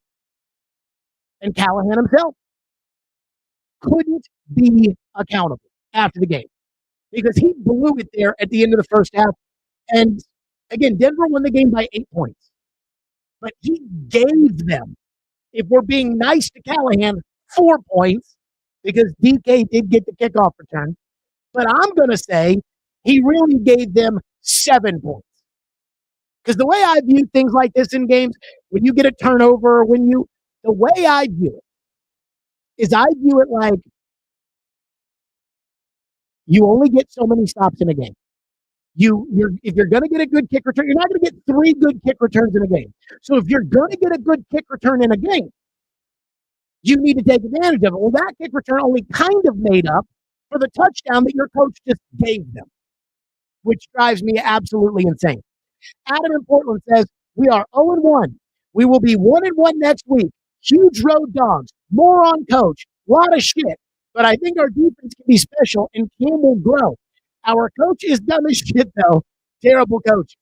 And Callahan himself couldn't be accountable after the game because he blew it there at the end of the first half. And again, Denver won the game by 8 points. But he gave them, if we're being nice to Callahan, 4 points because DK did get the kickoff return. But I'm going to say he really gave them 7 points. Because the way I view things like this in games, when you get a turnover, the way I view it is I view it like you only get so many stops in a game. If you're going to get a good kick return, you're not going to get 3 good kick returns in a game. So if you're going to get a good kick return in a game, you need to take advantage of it. Well, that kick return only kind of made up for the touchdown that your coach just gave them, which drives me absolutely insane. Adam in Portland says, we are 0-1. We will be 1-1 next week. Huge road dogs. Moron coach. A lot of shit. But I think our defense can be special and Cam will grow. Our coach is dumb as shit, though. Terrible coach.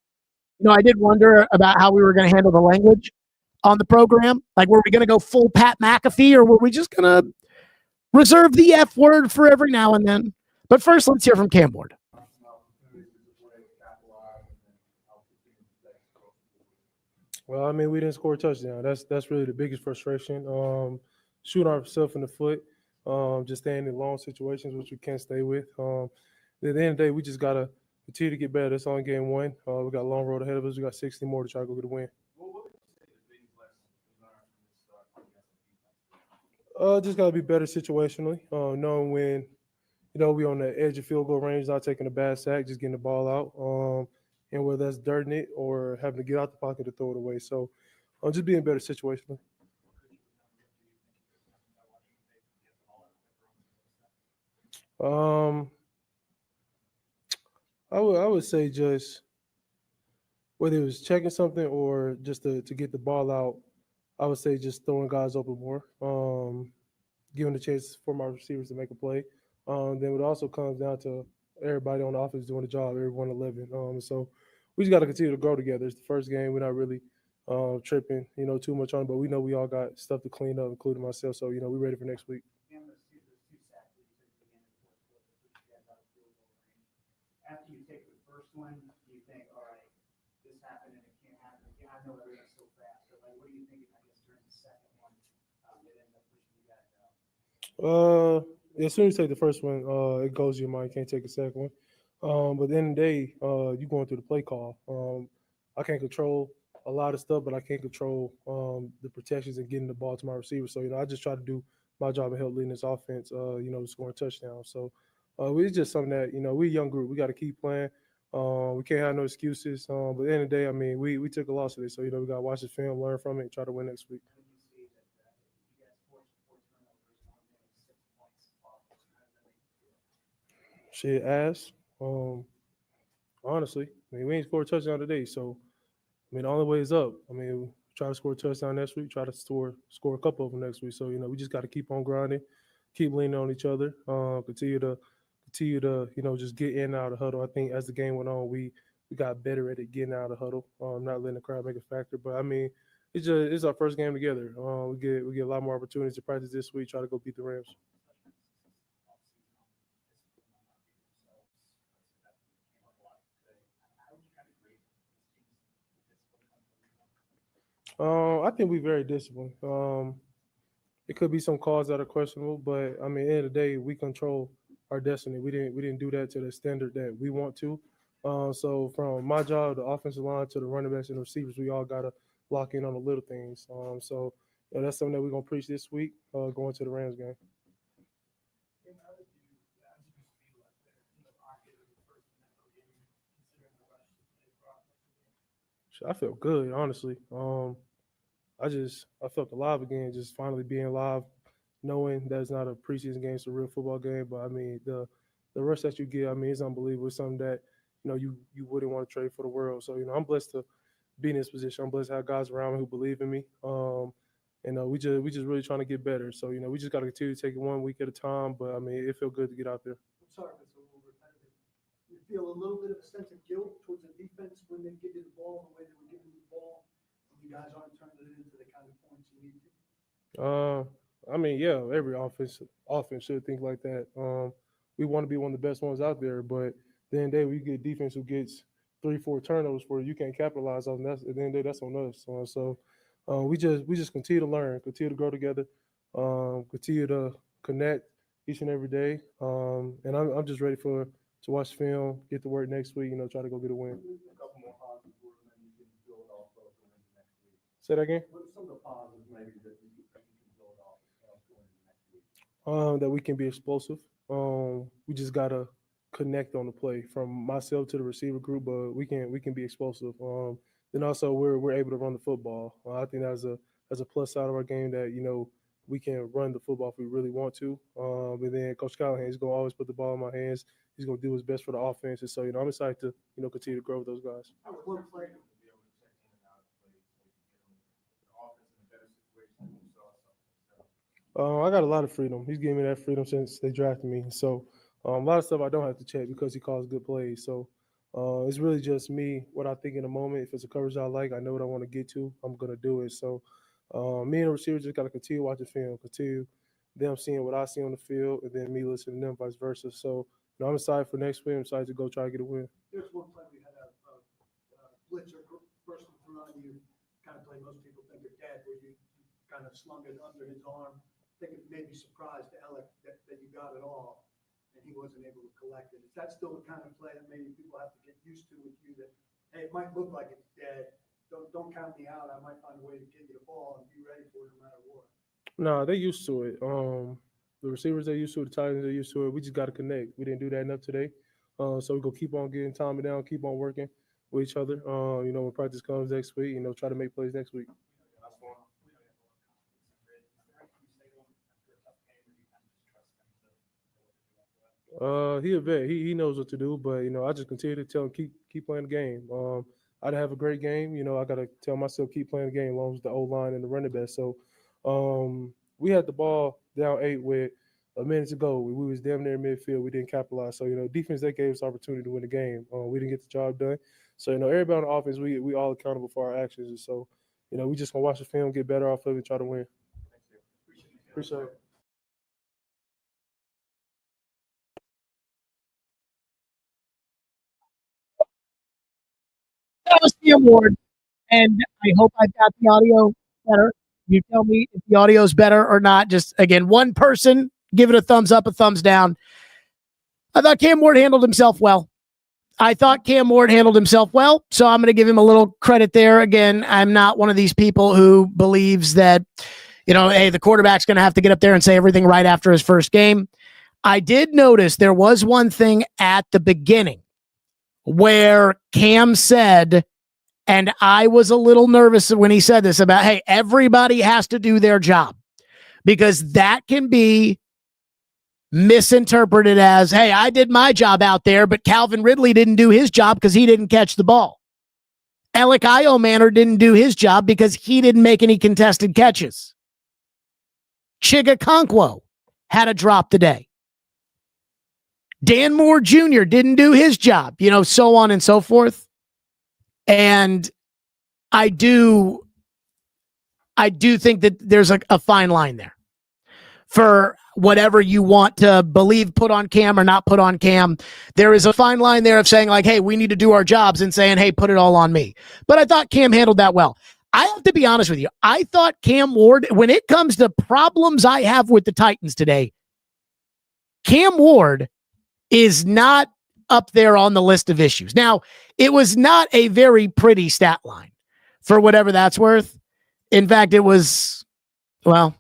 I did wonder about how we were going to handle the language on the program. Like, were we going to go full Pat McAfee or were we just going to reserve the F word for every now and then? But first, let's hear from Cam Ward. Well, I mean, we didn't score a touchdown. That's really the biggest frustration. Shooting ourselves in the foot, just staying in long situations, which we can't stay with. At the end of the day, we just gotta continue to get better. That's only game one. We got a long road ahead of us. We got 60 more to try to go get a win. What would you say the biggest lesson you learned from this against the defense? Just gotta be better situationally. Knowing when we on the edge of field goal range, not taking a bad sack, just getting the ball out. And whether that's dirting it or having to get out the pocket to throw it away. So just being better situationally. Um, I would say just whether it was checking something or just to get the ball out, I would say just throwing guys open more, giving the chance for my receivers to make a play. Then it also comes down to everybody on the offense doing the job, everyone 11. So we just got to continue to grow together. It's the first game. We're not really tripping, too much on it, but we know we all got stuff to clean up, including myself. So, we're ready for next week. After you take the first one, you think, all right, this happened and it can't happen again. I know everything's so fast, but what are you thinking, I guess, during the second one, it ends up pushing you guys out? As soon as you take the first one, it goes to your mind. You can't take a second one. But at the end of the day, you're going through the play call. I can't control a lot of stuff, but I can't control the protections and getting the ball to my receiver. So, I just try to do my job and help leading this offense, scoring touchdowns. So, it's just something that, we're a young group. We got to keep playing. We can't have no excuses. But at the end of the day, I mean, we took a loss today. So, we got to watch the film, learn from it, and try to win next week. Shit, ass. Honestly, I mean, we ain't scored a touchdown today. So, I mean, the only way is up. I mean, try to score a touchdown next week, try to score a couple of them next week. So, we just got to keep on grinding, keep leaning on each other, continue to, just get in and out of the huddle. I think as the game went on, we got better at it, getting out of the huddle, not letting the crowd make a factor. But I mean, it's our first game together. We get a lot more opportunities to practice this week, try to go beat the Rams. I think we're very disciplined. It could be some calls that are questionable, but I mean, at the end of the day, we control our destiny. We didn't do that to the standard that we want to. So from my job, the offensive line to the running backs and the receivers, we all gotta lock in on the little things. So that's something that we're gonna preach this week, going to the Rams game. I felt good, honestly. I felt alive again, just finally being alive, knowing that it's not a preseason game, it's a real football game. But I mean, the rush that you get, I mean, it's unbelievable. It's something that you wouldn't want to trade for the world. So I'm blessed to be in this position. I'm blessed to have guys around me who believe in me. And we just really trying to get better. So we just got to continue to take it 1 week at a time. But I mean, it felt good to get out there. I'm sorry if it's a little repetitive. You feel a little bit of a sense of guilt towards the defense when they give you the ball, the way they were giving you the ball, and you guys aren't turning it into the kind of points you need to? I mean, yeah, every offense should think like that. We want to be one of the best ones out there, but then we get defense who gets 3-4 turnovers for you can't capitalize on. That's at the end of the day, that's on us. So we just continue to learn, continue to grow together, continue to connect each and every day. And I'm just ready to watch film, get to work next week. Try to go get a win. A couple more positives and you can build off of going into next week. Say that again. What are some of the positives maybe that you can build off of going into next week? That we can be explosive. We just gotta connect on the play from myself to the receiver group, but we can be explosive. Then also we're able to run the football. I think that's a plus side of our game that we can run the football if we really want to. And then Coach Callahan is gonna always put the ball in my hands. He's gonna do his best for the offense, and so I'm excited to continue to grow with those guys. One play. I got a lot of freedom. He's giving me that freedom since they drafted me. So a lot of stuff I don't have to check because he calls good plays. So it's really just me, what I think in the moment. If it's a coverage I like, I know what I want to get to, I'm going to do it. So me and the receivers just got to continue watching film, continue them seeing what I see on the field, and then me listening to them, vice versa. So I'm excited for next week. I'm excited to go try to get a win. There's one play we had a blitzer bursting through on you. kind of play most people think are dead, where you kind of slung it under his arm, thinking maybe surprised to Alec that you got it all, and he wasn't able to collect it. Is that still the kind of play that maybe people have to get used to with you, that, hey, it might look like it's dead, don't count me out, I might find a way to get you the ball and be ready for it no matter what? No, they used to it. The receivers, they used to it. The Titans, they used to it. We just got to connect. We didn't do that enough today. So we're going to keep on getting Tommy down, keep on working with each other. When practice comes next week, try to make plays next week. He a vet. He knows what to do, but I just continue to tell him keep playing the game. I didn't have a great game. I got to tell myself keep playing the game as long as the O-line and the running back. So we had the ball down 8 with a minute to go. We was damn near midfield. We didn't capitalize. So defense, they gave us opportunity to win the game. We didn't get the job done. So everybody on the offense, we all accountable for our actions. And so we just gonna watch the film, get better off of it, and try to win. Appreciate it. That was the award, and I hope I've got the audio better. You tell me if the audio's better or not. Just, again, one person, give it a thumbs up, a thumbs down. I thought Cam Ward handled himself well. So I'm going to give him a little credit there. Again, I'm not one of these people who believes that, hey, the quarterback's going to have to get up there and say everything right after his first game. I did notice there was one thing at the beginning where Cam said, and I was a little nervous when he said this about, hey, everybody has to do their job, because that can be misinterpreted as, hey, I did my job out there, but Calvin Ridley didn't do his job because he didn't catch the ball. Alec Iomanor didn't do his job because he didn't make any contested catches. Chigakonkwo had a drop today. Dan Moore Jr. didn't do his job, so on and so forth. And I do think that there's a fine line there for whatever you want to believe, put on Cam or not put on Cam. There is a fine line there of saying, like, hey, we need to do our jobs, and saying, hey, put it all on me. But I thought Cam handled that well. I have to be honest with you. I thought Cam Ward, when it comes to problems I have with the Titans today, Cam Ward is not up there on the list of issues. Now, it was not a very pretty stat line, for whatever that's worth. In fact, it was, well,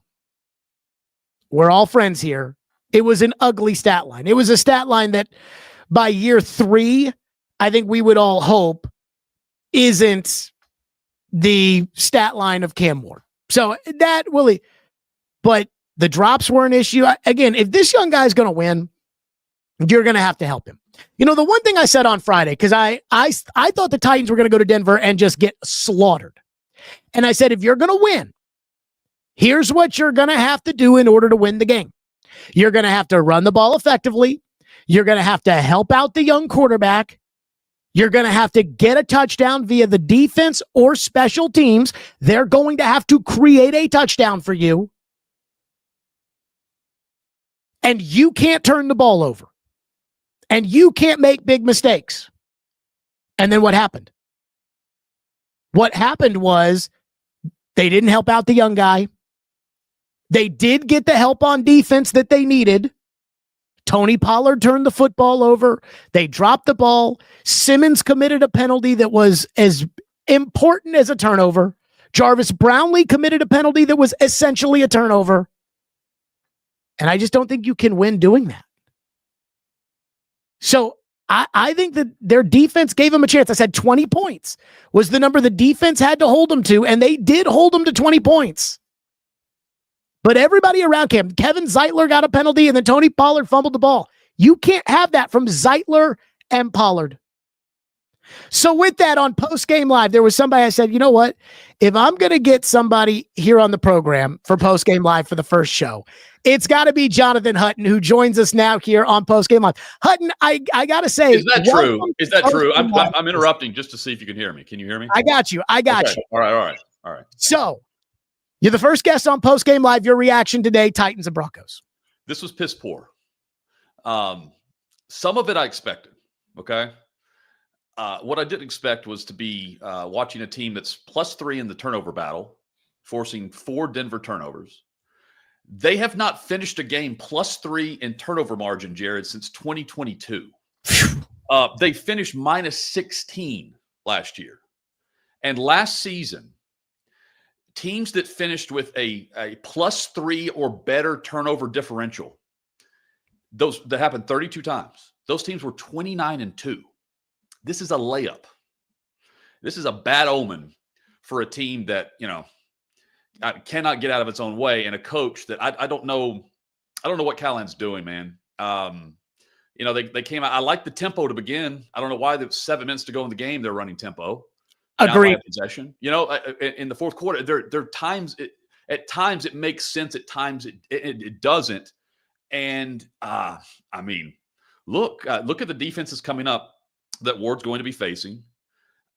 we're all friends here. It was an ugly stat line. It was a stat line that by year 3, I think we would all hope isn't the stat line of Cam Ward. So that really, but the drops were an issue. Again, if this young guy's going to win, you're going to have to help him. The one thing I said on Friday, because I thought the Titans were going to go to Denver and just get slaughtered. And I said, if you're going to win, here's what you're going to have to do in order to win the game. You're going to have to run the ball effectively. You're going to have to help out the young quarterback. You're going to have to get a touchdown via the defense or special teams. They're going to have to create a touchdown for you. And you can't turn the ball over. And you can't make big mistakes. And then what happened? What happened was they didn't help out the young guy. They did get the help on defense that they needed. Tony Pollard turned the football over. They dropped the ball. Simmons committed a penalty that was as important as a turnover. Jarvis Brownlee committed a penalty that was essentially a turnover. And I just don't think you can win doing that. So I think that their defense gave them a chance. I said 20 points was the number the defense had to hold them to, and they did hold them to 20 points. But everybody around Kevin Zeitler got a penalty, and then Tony Pollard fumbled the ball. You can't have that from Zeitler and Pollard. So with that, on Postgame Live, there was somebody I said, you know what? If I'm going to get somebody here on the program for Postgame Live for the first show, it's got to be Jonathan Hutton, who joins us now here on Postgame Live. Hutton, I got to say. Is that true? Is that true? I'm interrupting just to see if you can hear me. Can you hear me? I got you. Okay. All right. So you're the first guest on Postgame Live. Your reaction today, Titans and Broncos. This was piss poor. Some of it I expected. Okay. what I didn't expect was to be watching a team that's +3 in the turnover battle, forcing 4 Denver turnovers. They have not finished a game +3 in turnover margin, Jared, since 2022. They finished -16 last year. And last season, teams that finished with a +3 or better turnover differential, those that happened 32 times. Those teams were 29-2. This is a layup. This is a bad omen for a team that, cannot get out of its own way, and a coach that I don't know. I don't know what Callahan's doing, man. They came out. I like the tempo to begin. I don't know why there's 7 minutes to go in the game. They're running tempo. Agreed. Possession. In the fourth quarter, there are times. At times it makes sense. At times it doesn't. And look at the defenses coming up that Ward's going to be facing.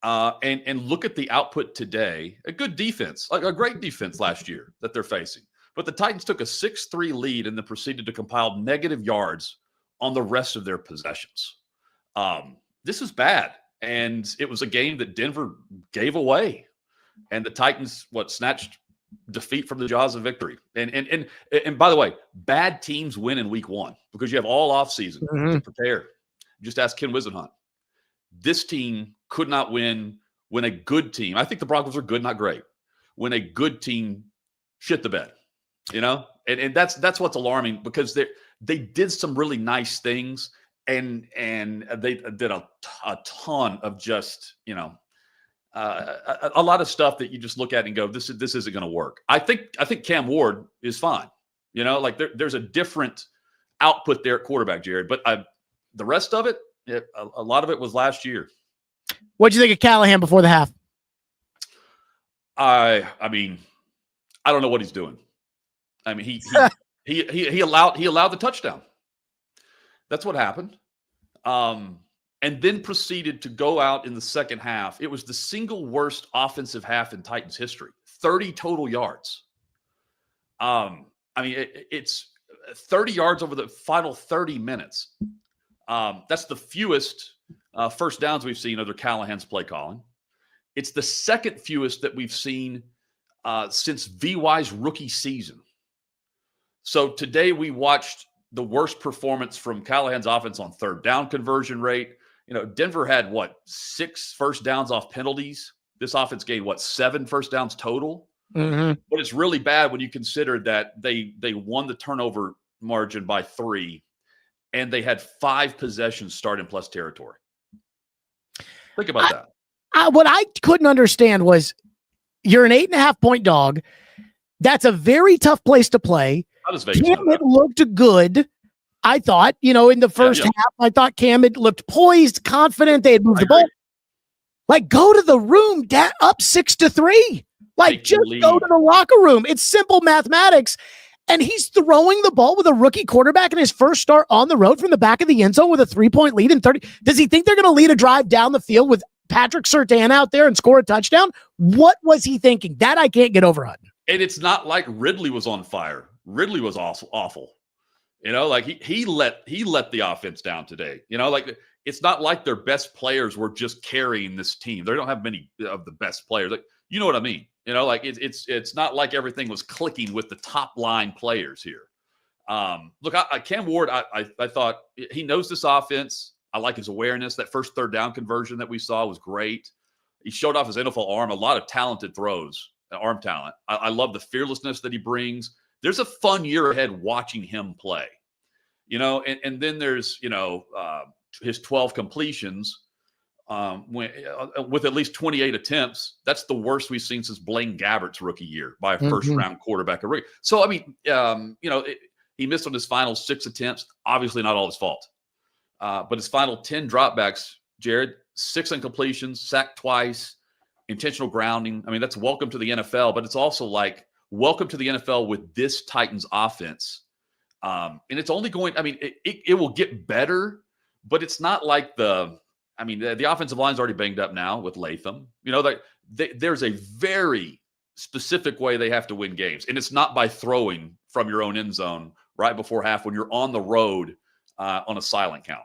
And look at the output today. A good defense, like a great defense last year that they're facing. But the Titans took a 6-3 lead and then proceeded to compile negative yards on the rest of their possessions. This is bad. And it was a game that Denver gave away. And the Titans, snatched defeat from the jaws of victory. And by the way, bad teams win in week 1 because you have all offseason to prepare. Just ask Ken Wisenhunt. This team could not win when a good team, I think the Broncos are good, not great, when a good team shit the bed, and that's what's alarming, because they did some really nice things, and they did a ton of just, a lot of stuff that you just look at and go, this isn't going to work. I think Cam Ward is fine. There's a different output there at quarterback, Jared, but the rest of it, a lot of it was last year. What'd you think of Callahan before the half? I don't know what he's doing. He allowed the touchdown. That's what happened. And then proceeded to go out in the second half. It was the single worst offensive half in Titans history. 30 total yards. It's 30 yards over the final 30 minutes. That's the fewest first downs we've seen under Callahan's play calling. It's the second fewest that we've seen since VY's rookie season. So today we watched the worst performance from Callahan's offense on third down conversion rate. Denver had 6 first downs off penalties. This offense gained 7 first downs total. But it's really bad when you consider that they won the turnover margin by 3. And they had 5 possessions start in plus territory. Think about that. What I couldn't understand was you're an 8.5-point dog. That's a very tough place to play. Cam had looked good. I thought, in the first half, I thought Cam had looked poised, confident. They had moved the ball. Go to the room, up 6-3. Just go to the locker room. It's simple mathematics. And he's throwing the ball with a rookie quarterback in his first start on the road from the back of the end zone with a 3-point lead in 30. Does he think they're going to lead a drive down the field with Patrick Surtain out there and score a touchdown? What was he thinking? That I can't get over, Hutton. And it's not like Ridley was on fire. Ridley was awful. He let the offense down today. It's not like their best players were just carrying this team. They don't have many of the best players. You know what I mean? It's not like everything was clicking with the top line players here. Cam Ward, I thought he knows this offense. I like his awareness. That first third down conversion that we saw was great. He showed off his NFL arm, a lot of talented throws, arm talent. I love the fearlessness that he brings. There's a fun year ahead watching him play, and then there's, his 12 completions. With at least 28 attempts, that's the worst we've seen since Blaine Gabbert's rookie year by a first-round quarterback. So, he missed on his final 6 attempts. Obviously not all his fault. But his final 10 dropbacks, Jared, 6 incompletions, sacked twice, intentional grounding. That's welcome to the NFL, but it's also welcome to the NFL with this Titans offense. And it's only going – it will get better, but it's not like the offensive line's already banged up now with Latham. There's a very specific way they have to win games. And it's not by throwing from your own end zone right before half when you're on the road on a silent count.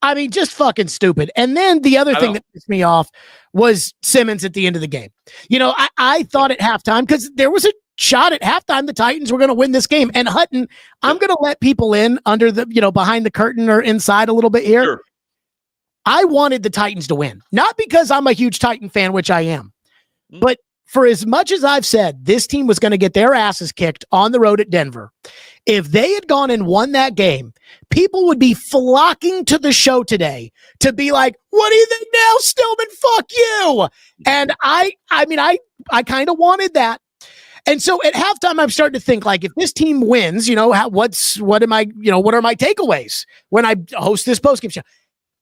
I mean, just fucking stupid. And then the other thing that pissed me off was Simmons at the end of the game. You know, I thought at halftime, because there was a shot at halftime the Titans were going to win this game. And Hutton, I'm going to let people in under the, behind the curtain or inside a little bit here. Sure. I wanted the Titans to win, not because I'm a huge Titan fan, which I am, but for as much as I've said this team was going to get their asses kicked on the road at Denver, if they had gone and won that game, people would be flocking to the show today to be like, what do you think now, Stillman? Fuck you. And I kind of wanted that. And so at halftime, I'm starting to think, like, if this team wins, what are my takeaways when I host this postgame show?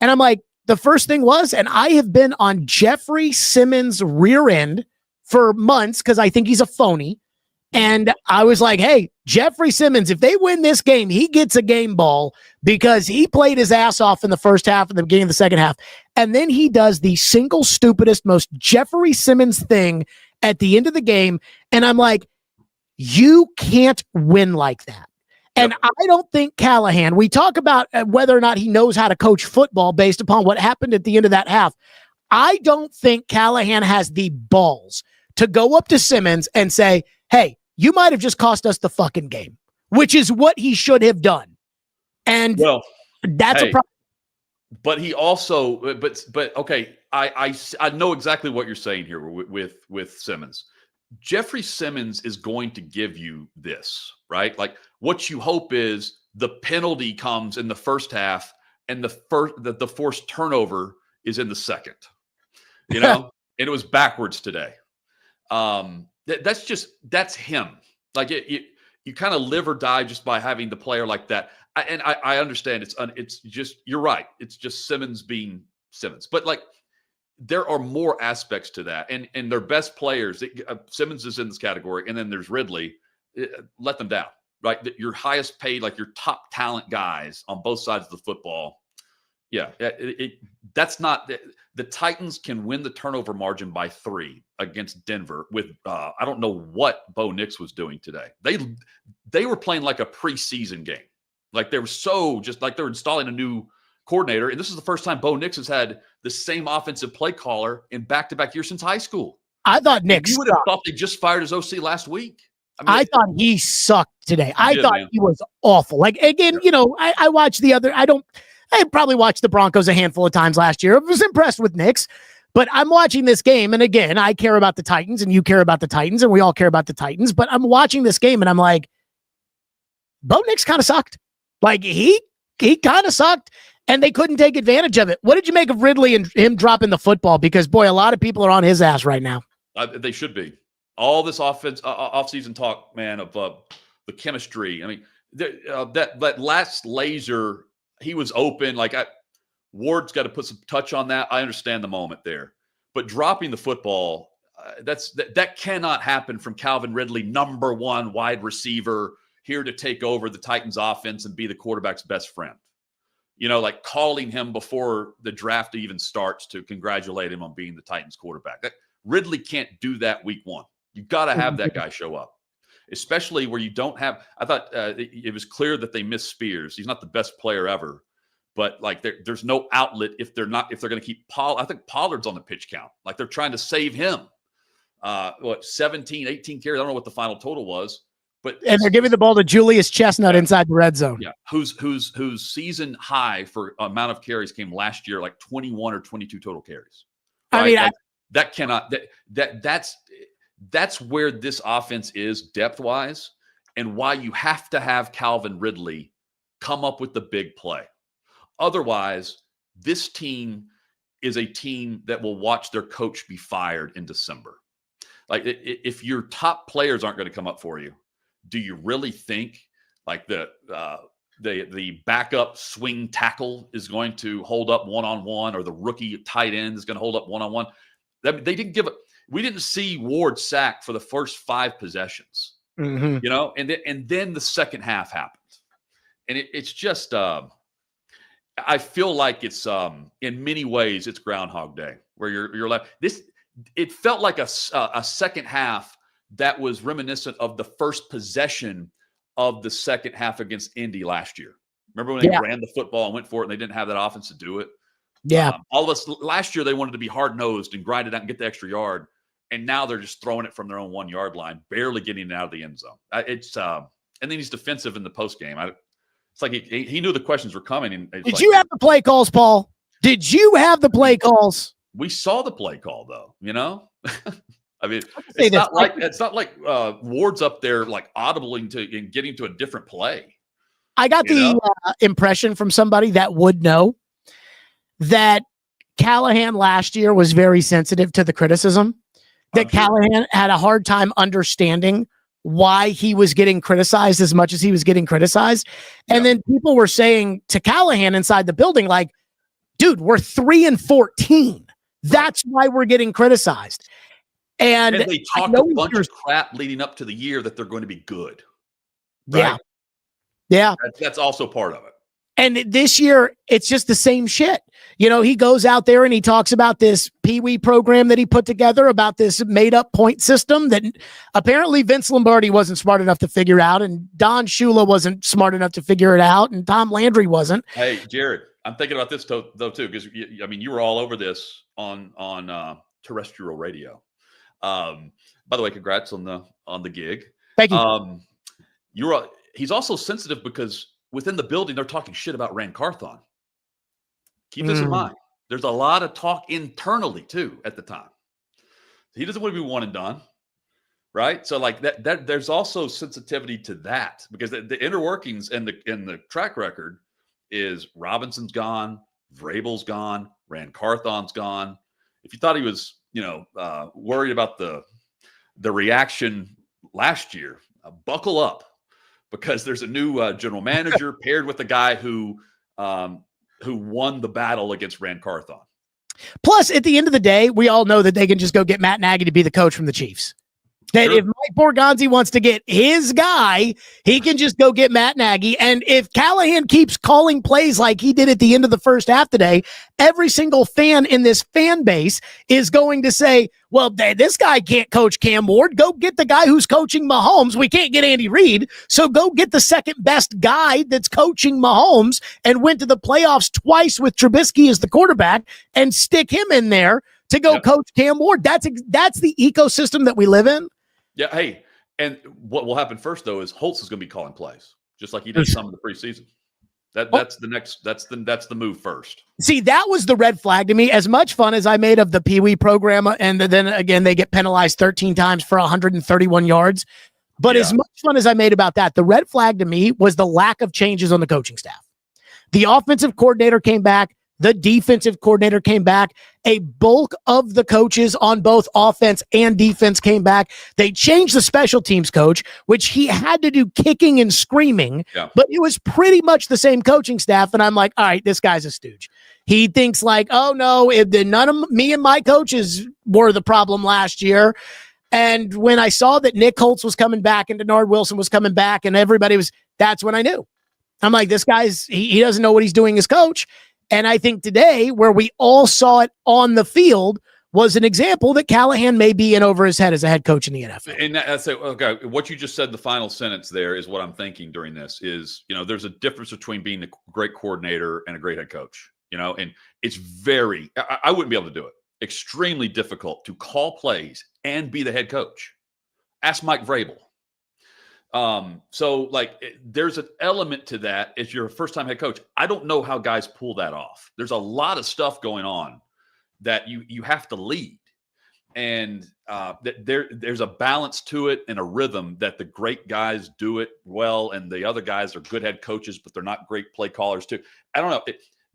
And I'm like, the first thing was, and I have been on Jeffrey Simmons' rear end for months because I think he's a phony. And I was like, hey, Jeffrey Simmons, if they win this game, he gets a game ball because he played his ass off in the first half and the beginning of the second half. And then he does the single stupidest, most Jeffrey Simmons thing at the end of the game. And I'm like, you can't win like that. And I don't think Callahan, we talk about whether or not he knows how to coach football based upon what happened at the end of that half. I don't think Callahan has the balls to go up to Simmons and say, hey, you might have just cost us the fucking game, which is what he should have done. And that's a problem. But he also, but okay, I know exactly what you're saying here with Simmons. Jeffrey Simmons is going to give you this, right? Like, what you hope is the penalty comes in the first half and the forced turnover is in the second, and it was backwards today. That's him. Like, you kind of live or die just by having the player like that. I understand it's just, you're right. It's just Simmons being Simmons, but like, there are more aspects to that, and their best players. Simmons is in this category, and then there's Ridley. Let them down, right? Your highest paid, like your top talent guys on both sides of the football. Yeah, that's not the Titans can win the turnover margin by 3 against Denver with I don't know what Bo Nix was doing today. They were playing like a preseason game, like they were just like they're installing a new coordinator, and this is the first time Bo Nix has had the same offensive play caller in back-to-back years since high school. I thought Nix. You would have thought they just fired his OC last week. I thought he sucked today. I thought he was awful. Like, again, I watched I probably watched the Broncos a handful of times last year. I was impressed with Nix, but I'm watching this game, and again, I care about the Titans, and you care about the Titans, and we all care about the Titans. But I'm watching this game, and I'm like, Bo Nix kind of sucked. Like, he kind of sucked. And they couldn't take advantage of it. What did you make of Ridley and him dropping the football? Because, boy, a lot of people are on his ass right now. They should be. All this offseason talk, man, of the chemistry. I mean, that last laser, he was open. Like, Ward's got to put some touch on that. I understand the moment there. But dropping the football, that cannot happen from Calvin Ridley, number 1 wide receiver, here to take over the Titans offense and be the quarterback's best friend. Like calling him before the draft even starts to congratulate him on being the Titans quarterback. Ridley can't do that week 1. You got to have that guy show up, especially where you don't have. I thought it was clear that they missed Spears. He's not the best player ever, but like there's no outlet if they're going to keep Pollard. I think Pollard's on the pitch count. Like, they're trying to save him. 17, 18 carries. I don't know what the final total was. And they're giving the ball to Julius Chestnut inside the red zone. Yeah, whose season high for amount of carries came last year, like 21 or 22 total carries. Right? I mean, that cannot. That's where this offense is depth wise, and why you have to have Calvin Ridley come up with the big play. Otherwise, this team is a team that will watch their coach be fired in December. Like, if your top players aren't going to come up for you, do you really think like the backup swing tackle is going to hold up one-on-one, or the rookie tight end is going to hold up one-on-one? They didn't give it. We didn't see Ward sack for the first 5 possessions, and then the second half happened, and it's just. I feel like it's in many ways it's Groundhog Day, where you're left. It felt like a second half that was reminiscent of the first possession of the second half against Indy last year. Remember when they ran the football and went for it and they didn't have that offense to do it? Yeah. All of us last year, they wanted to be hard-nosed and grind it out and get the extra yard. And now they're just throwing it from their own 1 yard line, barely getting it out of the end zone. And then he's defensive in the post game. It's like he knew the questions were coming. And did you have the play calls, Paul? Did you have the play calls? We saw the play call, though. I mean, it's not like Ward's up there like audibling and getting to a different play. I got the impression from somebody that would know that Callahan last year was very sensitive to the criticism. That Callahan had a hard time understanding why he was getting criticized as much as he was getting criticized. And then people were saying to Callahan inside the building, like, dude, we're 3-14. That's why we're getting criticized. And they talked a bunch of crap leading up to the year that they're going to be good. Right? Yeah. That's also part of it. And this year, it's just the same shit. He goes out there and he talks about this Pee-wee program that he put together, about this made-up point system that apparently Vince Lombardi wasn't smart enough to figure out, and Don Shula wasn't smart enough to figure it out, and Tom Landry wasn't. Hey, Jared, I'm thinking about this, though, too, because, you were all over this on terrestrial radio. By the way, congrats on the gig. Thank you. He's also sensitive because within the building, they're talking shit about Rand Carthon. Keep this in mind. There's a lot of talk internally, too, at the time. He doesn't want to be one and done, right? So, like, that there's also sensitivity to that because the inner workings and the track record is Robinson's gone, Vrabel's gone, Rand Carthon's gone. If you thought he was, worried about the reaction last year, buckle up. Because there's a new general manager paired with the guy who won the battle against Rand Carthon. Plus, at the end of the day, we all know that they can just go get Matt Nagy to be the coach from the Chiefs. That if Mike Borgonzi wants to get his guy, he can just go get Matt Nagy. And if Callahan keeps calling plays like he did at the end of the first half today, every single fan in this fan base is going to say, well, this guy can't coach Cam Ward. Go get the guy who's coaching Mahomes. We can't get Andy Reid. So go get the second best guy that's coaching Mahomes and went to the playoffs twice with Trubisky as the quarterback and stick him in there to go coach Cam Ward. That's the ecosystem that we live in. Yeah. Hey, and what will happen first though is Holtz is going to be calling plays, just like he did some of the preseason. That's the move first. See, that was the red flag to me. As much fun as I made of the Pee-wee program, and then again they get penalized 13 times for 131 yards. But as much fun as I made about that, the red flag to me was the lack of changes on the coaching staff. The offensive coordinator came back. The defensive coordinator came back. A bulk of the coaches on both offense and defense came back. They changed the special teams coach, which he had to do kicking and screaming, but it was pretty much the same coaching staff. And I'm like, all right, this guy's a stooge. He thinks like, oh no, none of me and my coaches were the problem last year. And when I saw that Nick Holtz was coming back and Denard Wilson was coming back and that's when I knew. I'm like, this guy's, he doesn't know what he's doing as coach. And I think today, where we all saw it on the field, was an example that Callahan may be in over his head as a head coach in the NFL. And that's it. Okay, what you just said, the final sentence there is what I'm thinking during this is, there's a difference between being a great coordinator and a great head coach, and it's I wouldn't be able to do it. Extremely difficult to call plays and be the head coach. Ask Mike Vrabel. So there's an element to that as you're a first-time head coach. I don't know how guys pull that off. There's a lot of stuff going on that you have to lead. And there's a balance to it and a rhythm that the great guys do it well. And the other guys are good head coaches, but they're not great play callers too. I don't know.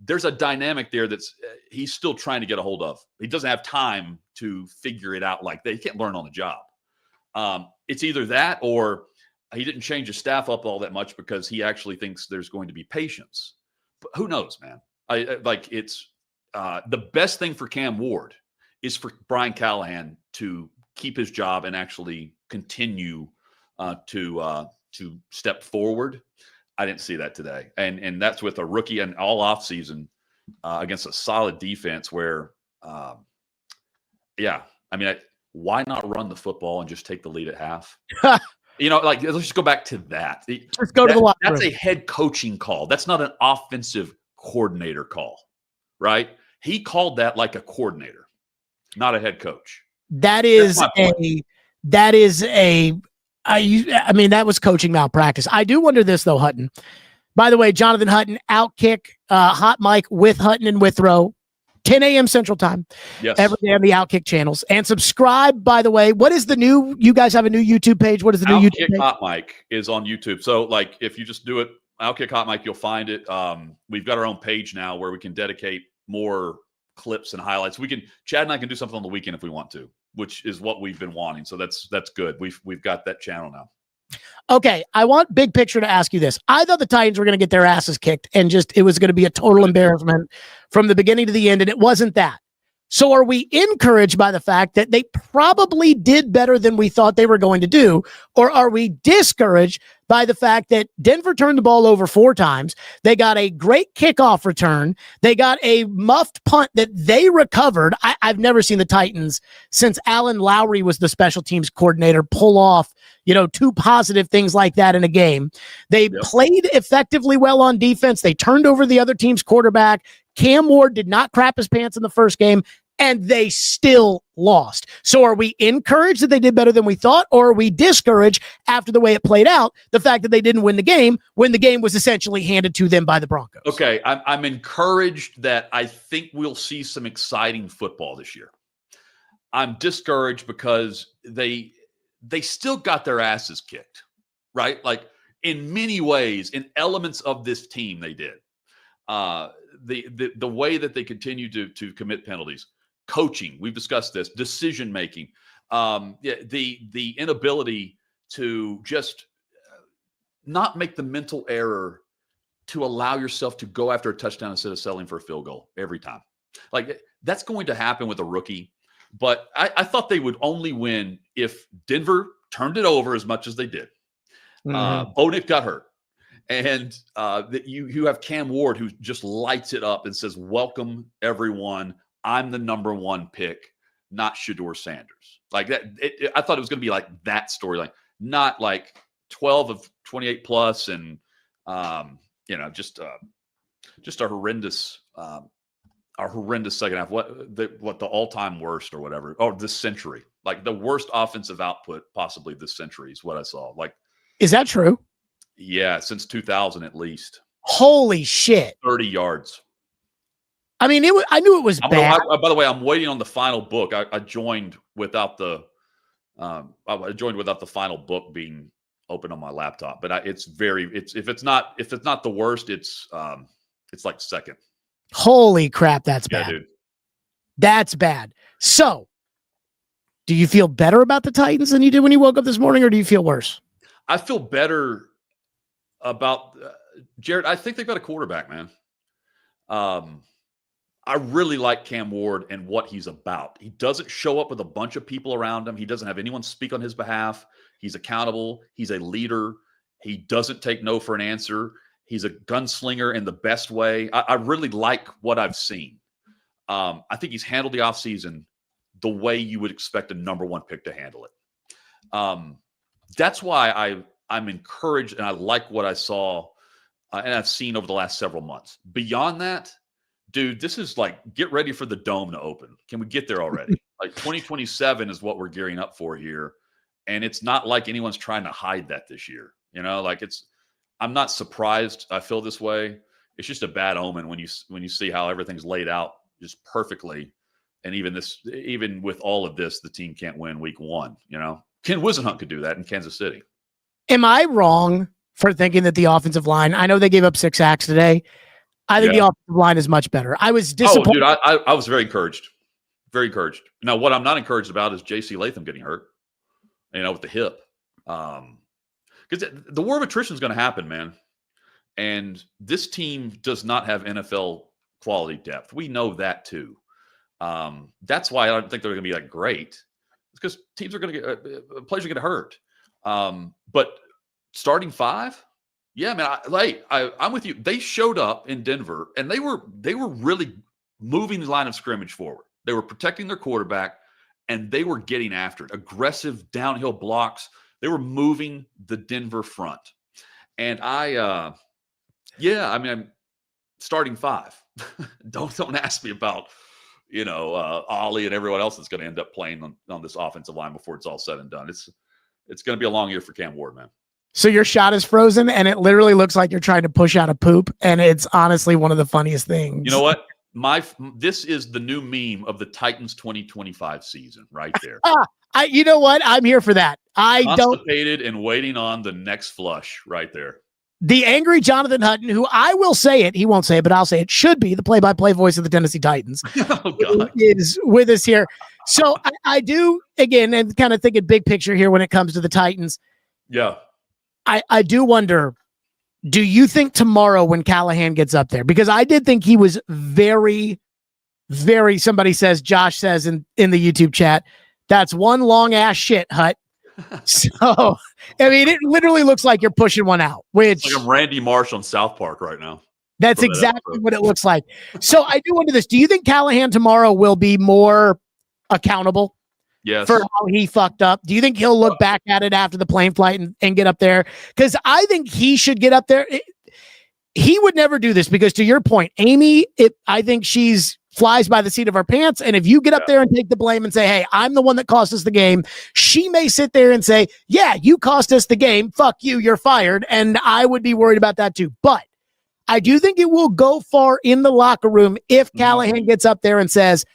There's a dynamic there that's he's still trying to get a hold of. He doesn't have time to figure it out like that. He can't learn on the job. It's either that or he didn't change his staff up all that much because he actually thinks there's going to be patience. But who knows, man? It's the best thing for Cam Ward is for Brian Callahan to keep his job and actually continue to step forward. I didn't see that today, and that's with a rookie and all offseason against a solid defense. Where, why not run the football and just take the lead at half? Like let's just go back to that. Let's go to the locker That's room. a head coaching call. That's not an offensive coordinator call, right? He called that like a coordinator, not a head coach. That is I mean, that was coaching malpractice. I do wonder this though, Hutton. By the way, Jonathan Hutton, OutKick, Hot Mic with Hutton and Withrow, 10 a.m. Central Time. Yes. Every day on the OutKick channels. And subscribe, by the way. What is the new, you guys have a new YouTube page. What is the new YouTube page? Hot Mic is on YouTube. So like if you just do it, OutKick Hot Mic, you'll find it. We've got our own page now where we can dedicate more clips and highlights. Chad and I can do something on the weekend if we want to, which is what we've been wanting. So that's good. We've got that channel now. Okay, I want big picture to ask you this. I thought the Titans were going to get their asses kicked and it was going to be a total embarrassment from the beginning to the end, and it wasn't that. So are we encouraged by the fact that they probably did better than we thought they were going to do, or are we discouraged by the fact that Denver turned the ball over 4 times? They got a great kickoff return. They got a muffed punt that they recovered. I've never seen the Titans since Alan Lowry was the special teams coordinator pull off, 2 positive things like that in a game. They played effectively well on defense. They turned over the other team's quarterback. Cam Ward did not crap his pants in the first game, and they still lost. So are we encouraged that they did better than we thought, or are we discouraged after the way it played out, the fact that they didn't win the game when the game was essentially handed to them by the Broncos? Okay, I'm encouraged that I think we'll see some exciting football this year. I'm discouraged because they still got their asses kicked, right? Like in many ways, in elements of this team, they did. The way that they continue to commit penalties, coaching, we've discussed this, decision making, the inability to just not make the mental error to allow yourself to go after a touchdown instead of settling for a field goal every time. Like that's going to happen with a rookie, but I thought they would only win if Denver turned it over as much as they did. Bo Nick got hurt. And that you have Cam Ward who just lights it up and says, "Welcome everyone. I'm the number 1 pick, not Shedeur Sanders." Like that. I thought it was going to be like that storyline, not like 12 of 28 plus and just a horrendous second half. What the all-time worst or whatever, or this century, like the worst offensive output possibly this century is what I saw. Like, is that true? Yeah, since 2000 at least. Holy shit! 30 yards. I mean, I knew it was bad. By the way, I'm waiting on the final book. I joined without the final book being open on my laptop. But if it's not the worst, it's like second. Holy crap, that's bad. Dude. That's bad. So, do you feel better about the Titans than you did when you woke up this morning, or do you feel worse? I feel better about Jared. I think they've got a quarterback, man. I really like Cam Ward and what he's about. He doesn't show up with a bunch of people around him. He doesn't have anyone speak on his behalf. He's accountable. He's a leader. He doesn't take no for an answer. He's a gunslinger in the best way. I really like what I've seen. I think he's handled the offseason the way you would expect a number 1 pick to handle it. That's why I'm encouraged and I like what I saw and I've seen over the last several months. Beyond that, dude, this is like, get ready for the dome to open. Can we get there already? Like 2027 is what we're gearing up for here. And it's not like anyone's trying to hide that this year. I'm not surprised I feel this way. It's just a bad omen when you see how everything's laid out just perfectly. And even with all of this, the team can't win week 1, Ken Wisenhunt could do that in Kansas City. Am I wrong for thinking that the offensive line, I know they gave up 6 sacks today. I think the offensive line is much better. I was disappointed. Oh, dude, I was very encouraged. Very encouraged. Now, what I'm not encouraged about is J.C. Latham getting hurt, with the hip. Because the war of attrition is going to happen, man. And this team does not have NFL quality depth. We know that too. That's why I don't think they're going to be like great. It's because teams are going to get players are going to hurt. But starting 5, yeah, man. I'm with you. They showed up in Denver, and they were really moving the line of scrimmage forward. They were protecting their quarterback, and they were getting after it. Aggressive downhill blocks, They were moving the Denver front. And I'm starting 5. Don't ask me about, Ollie and everyone else that's going to end up playing on this offensive line before it's all said and done. It's going to be a long year for Cam Ward, man. So your shot is frozen, and it literally looks like you're trying to push out a poop, and it's honestly one of the funniest things. You know what? This is the new meme of the Titans 2025 season right there. You know what? I'm here for that. Constipated and waiting on the next flush right there. The angry Jonathan Hutton, who I will say it, he won't say it, but I'll say it, should be the play-by-play voice of the Tennessee Titans, oh, God. is with us here. So I do, again, and kind of thinking big picture here when it comes to the Titans. Yeah. I do wonder, do you think tomorrow when Callahan gets up there, because I did think he was very, very, somebody says, Josh says in the YouTube chat, that's one long ass shit, Hut. So, I mean, it literally looks like you're pushing one out, which it's like I'm Randy Marsh on South Park right now. That's exactly what it looks like. So I do wonder this. Do you think Callahan tomorrow will be more accountable? Yes. For how he fucked up? Do you think he'll look back at it after the plane flight and get up there? Because I think he should get up there. He would never do this because, to your point, Amy, I think she's flies by the seat of her pants. And if you get up there and take the blame and say, hey, I'm the one that cost us the game, she may sit there and say, yeah, you cost us the game. Fuck you. You're fired. And I would be worried about that too. But I do think it will go far in the locker room if Callahan gets up there and says,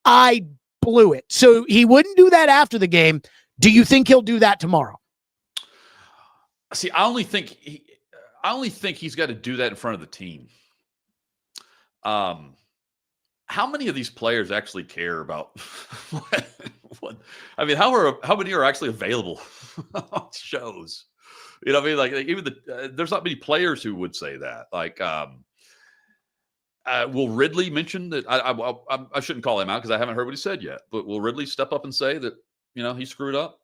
I blew it. So he wouldn't do that after the game. Do you think he'll do that tomorrow? See, I only think he's got to do that in front of the team. How many of these players actually care about what? I mean, how many are actually available on shows? You know what I mean? Like even there's not many players who would say that. Like, will Ridley mention that? I shouldn't call him out because I haven't heard what he said yet. But will Ridley step up and say that he screwed up?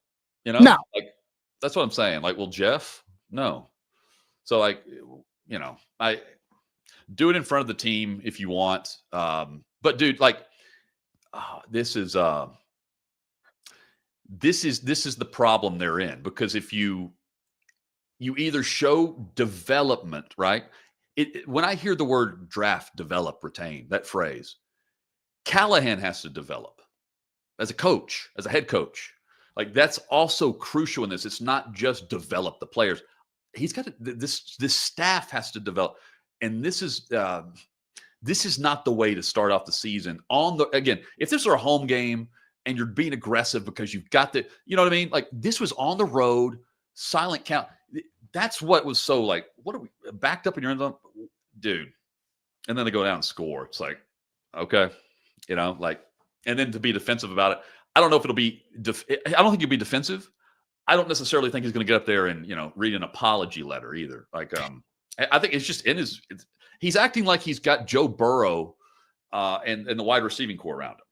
No. Like that's what I'm saying. Like, will Jeff? No. So like I do it in front of the team if you want. But dude, like this is the problem they're in, because if you either show development, right? When I hear the word draft, develop, retain, that phrase, Callahan has to develop as a coach, as a head coach. Like that's also crucial in this. It's not just develop the players. He's got to, this staff has to develop. And this is not the way to start off the season. Again, if this were a home game and you're being aggressive because you've got the, you know what I mean? Like this was on the road, silent count. That's what was so like, what are we backed up in your end zone, dude? And then they go down and score. It's like, okay, and then to be defensive about it. I don't know if it'll be, I don't think it'll be defensive. I don't necessarily think he's going to get up there and, read an apology letter either. Like, I think it's just he's acting like he's got Joe Burrow and the wide receiving core around him.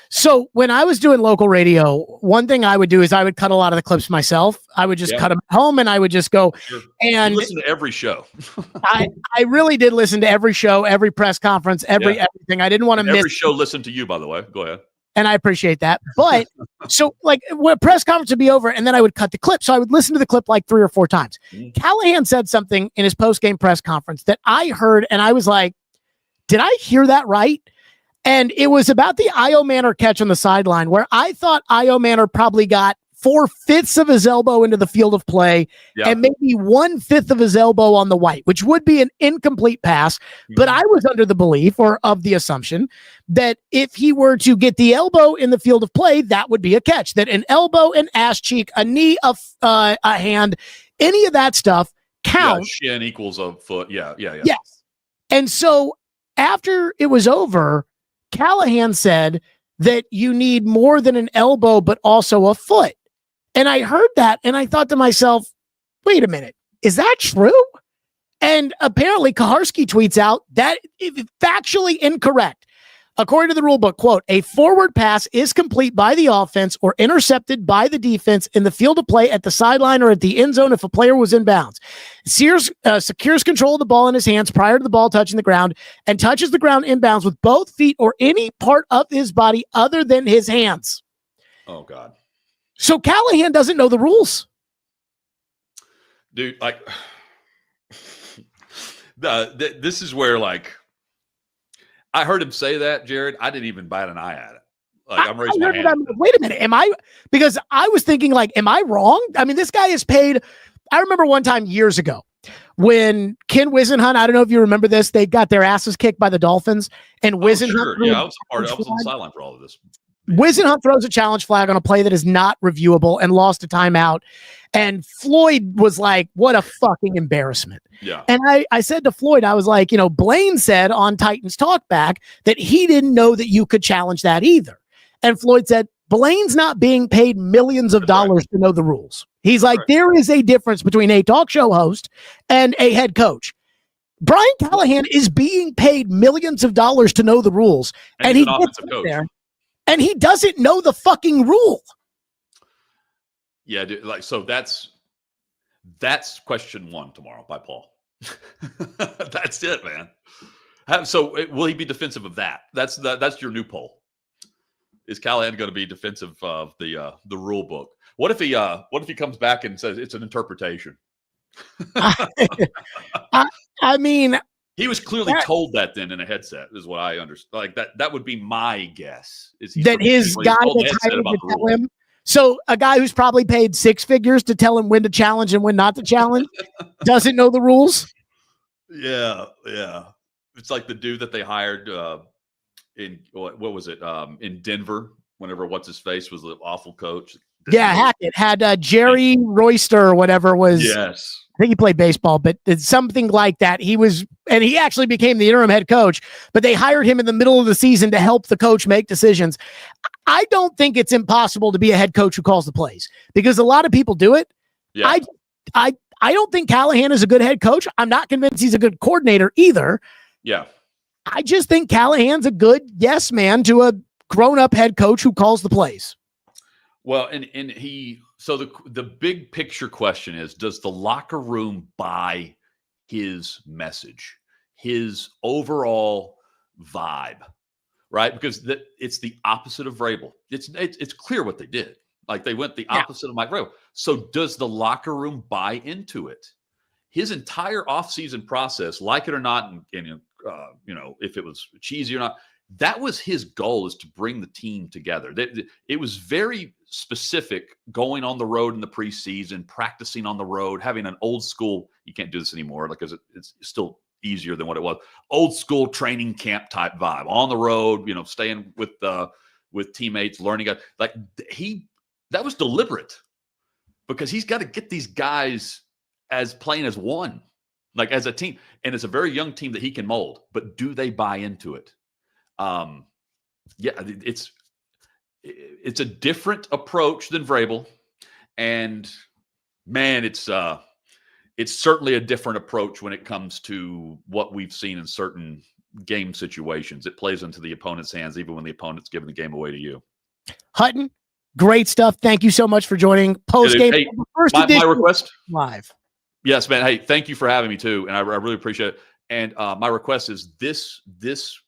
So when I was doing local radio, one thing I would do is I would cut a lot of the clips myself. I would just cut them at home and I would just go. Sure. And you listen to every show. I really did listen to every show, every press conference, everything. I didn't want to miss. Every show listened to you, by the way. Go ahead. And I appreciate that. But so like when press conference would be over and then I would cut the clip. So I would listen to the clip like 3 or 4 times. Callahan said something in his post-game press conference that I heard and I was like, did I hear that right? And it was about the Io Manor catch on the sideline where I thought Io Manor probably got 4/5 of his elbow into the field of play and maybe 1/5 of his elbow on the white, which would be an incomplete pass. But I was under the belief or of the assumption that if he were to get the elbow in the field of play, that would be a catch, that an elbow, an ass cheek, a knee, a hand, any of that stuff counts. Shin equals a foot. Yeah. Yes. And so after it was over, Callahan said that you need more than an elbow, but also a foot. And I heard that and I thought to myself, wait a minute, is that true? And apparently Kaharski tweets out that it's factually incorrect. According to the rule book, quote, a forward pass is complete by the offense or intercepted by the defense in the field of play at the sideline or at the end zone if a player was in bounds. Sears secures control of the ball in his hands prior to the ball touching the ground and touches the ground inbounds with both feet or any part of his body other than his hands. Oh, God. So Callahan doesn't know the rules. Dude, like this is where like I heard him say that, Jared. I didn't even bat an eye at it. Like I'm raising my hand. Wait a minute. Because I was thinking like, am I wrong? I mean, this guy is paid. I remember one time years ago when Ken Wisenhunt, I don't know if you remember this, they got their asses kicked by the Dolphins and Wisenhunt. Sure. Yeah, I was on the sideline for all of this. Wisenhunt throws a challenge flag on a play that is not reviewable and lost a timeout. And Floyd was like, what a fucking embarrassment. Yeah. And I said to Floyd, I was like, Blaine said on Titans Talkback that he didn't know that you could challenge that either. And Floyd said, Blaine's not being paid millions of dollars to know the rules. He's like, there is a difference between a talk show host and a head coach. Brian Callahan is being paid millions of dollars to know the rules. And he gets there and he doesn't know the fucking rule. Yeah, dude, like so that's question 1 tomorrow by Paul. That's it, man. So will he be defensive of that? That's your new poll. Is Callahan going to be defensive of the rule book? What if he comes back and says it's an interpretation? I mean, he was clearly told that then in a headset, is what I understand. Like that would be my guess. Is that his guy that's hired to tell him? So a guy who's probably paid 6 figures to tell him when to challenge and when not to challenge doesn't know the rules. Yeah. It's like the dude that they hired in what was it in Denver? Whenever what's his face was the awful coach. Hackett had Jerry Royster or whatever was. Yes. I think he played baseball, but it's something like that. He actually became the interim head coach, but they hired him in the middle of the season to help the coach make decisions. I don't think it's impossible to be a head coach who calls the plays because a lot of people do it. Yeah. I don't think Callahan is a good head coach. I'm not convinced he's a good coordinator either. Yeah. I just think Callahan's a good yes man to a grown-up head coach who calls the plays. Well, so the big picture question is, does the locker room buy his message, his overall vibe, right? Because it's the opposite of Vrabel. It's clear what they did. Like they went the opposite of Mike Vrabel. So does the locker room buy into it? His entire offseason process, like it or not, and if it was cheesy or not, that was his goal, is to bring the team together. It was very specific, going on the road in the preseason, practicing on the road, having an old school, you can't do this anymore because it's still easier than what it was, old school training camp type vibe on the road, staying with teammates, learning. Like that was deliberate because he's got to get these guys as playing as one, like as a team. And it's a very young team that he can mold, but do they buy into it? It's a different approach than Vrabel, and man, it's certainly a different approach when it comes to what we've seen in certain game situations. It plays into the opponent's hands, even when the opponent's giving the game away to you. Hutton, great stuff. Thank you so much for joining Postgame. Hey, my request live. Yes, man. Hey, thank you for having me too, and I really appreciate it. And my request is this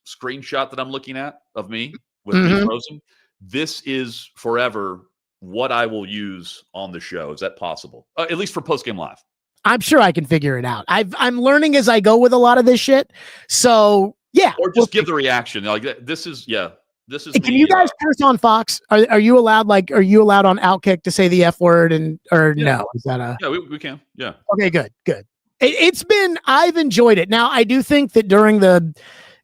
screenshot that I'm looking at of me with me frozen. This is forever what I will use on the show. Is that possible? At least for Postgame Live. I'm sure I can figure it out. I'm learning as I go with a lot of this shit. So yeah. Or just give the reaction. Like this is. Can you guys curse on Fox? Are you allowed? Are you allowed on OutKick to say the F word no? Is that a? Yeah, we can. Yeah. Okay, good. I've enjoyed it. Now, I do think that during the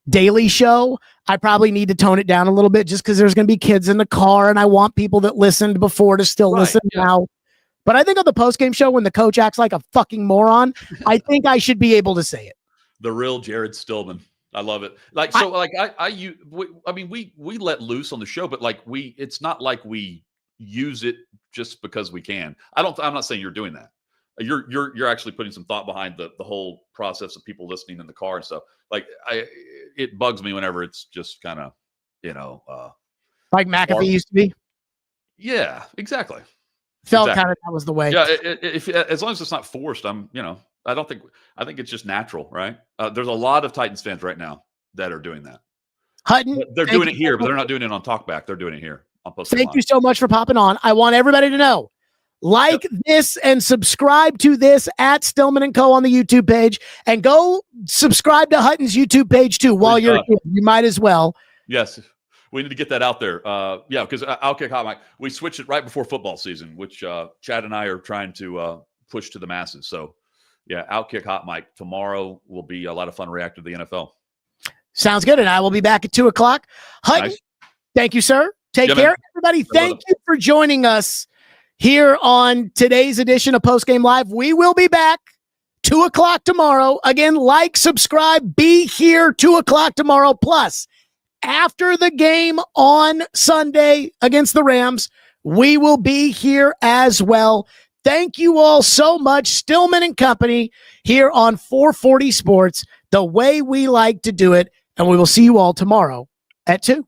daily show, I probably need to tone it down a little bit just because there's going to be kids in the car and I want people that listened before to still listen now. But I think on the postgame show, when the coach acts like a fucking moron, I think I should be able to say it. The real Jared Stillman. I love it. We let loose on the show, but it's not like we use it just because we can. I'm not saying you're doing that. You're actually putting some thought behind the whole process of people listening in the car and stuff. It bugs me whenever it's just kind of, like McAfee used to be. Yeah, exactly. Felt kind of that was the way. Yeah, as long as it's not forced, I think it's just natural, right? There's a lot of Titans fans right now that are doing that. Hutton, they're doing it here, but they're not doing it on Talkback. They're doing it here on Postgame. Thank you so much for popping on. I want everybody to know Like this and subscribe to this at Stillman & Co. on the YouTube page. And go subscribe to Hutton's YouTube page, too, while you're here. You might as well. Yes. We need to get that out there. Yeah, because OutKick Hot Mic, we switched it right before football season, which Chad and I are trying to push to the masses. So, yeah, OutKick Hot Mic tomorrow will be a lot of fun reacting to the NFL. Sounds good. And I will be back at 2 o'clock. Hutton, Nice. Thank you, sir. Take care. Man. Everybody, thank you for joining us here on today's edition of Postgame Live. We will be back 2 o'clock tomorrow. Again, like, subscribe, be here 2 o'clock tomorrow. Plus, after the game on Sunday against the Rams, we will be here as well. Thank you all so much. Stillman and Company here on 440 Sports, the way we like to do it. And we will see you all tomorrow at 2.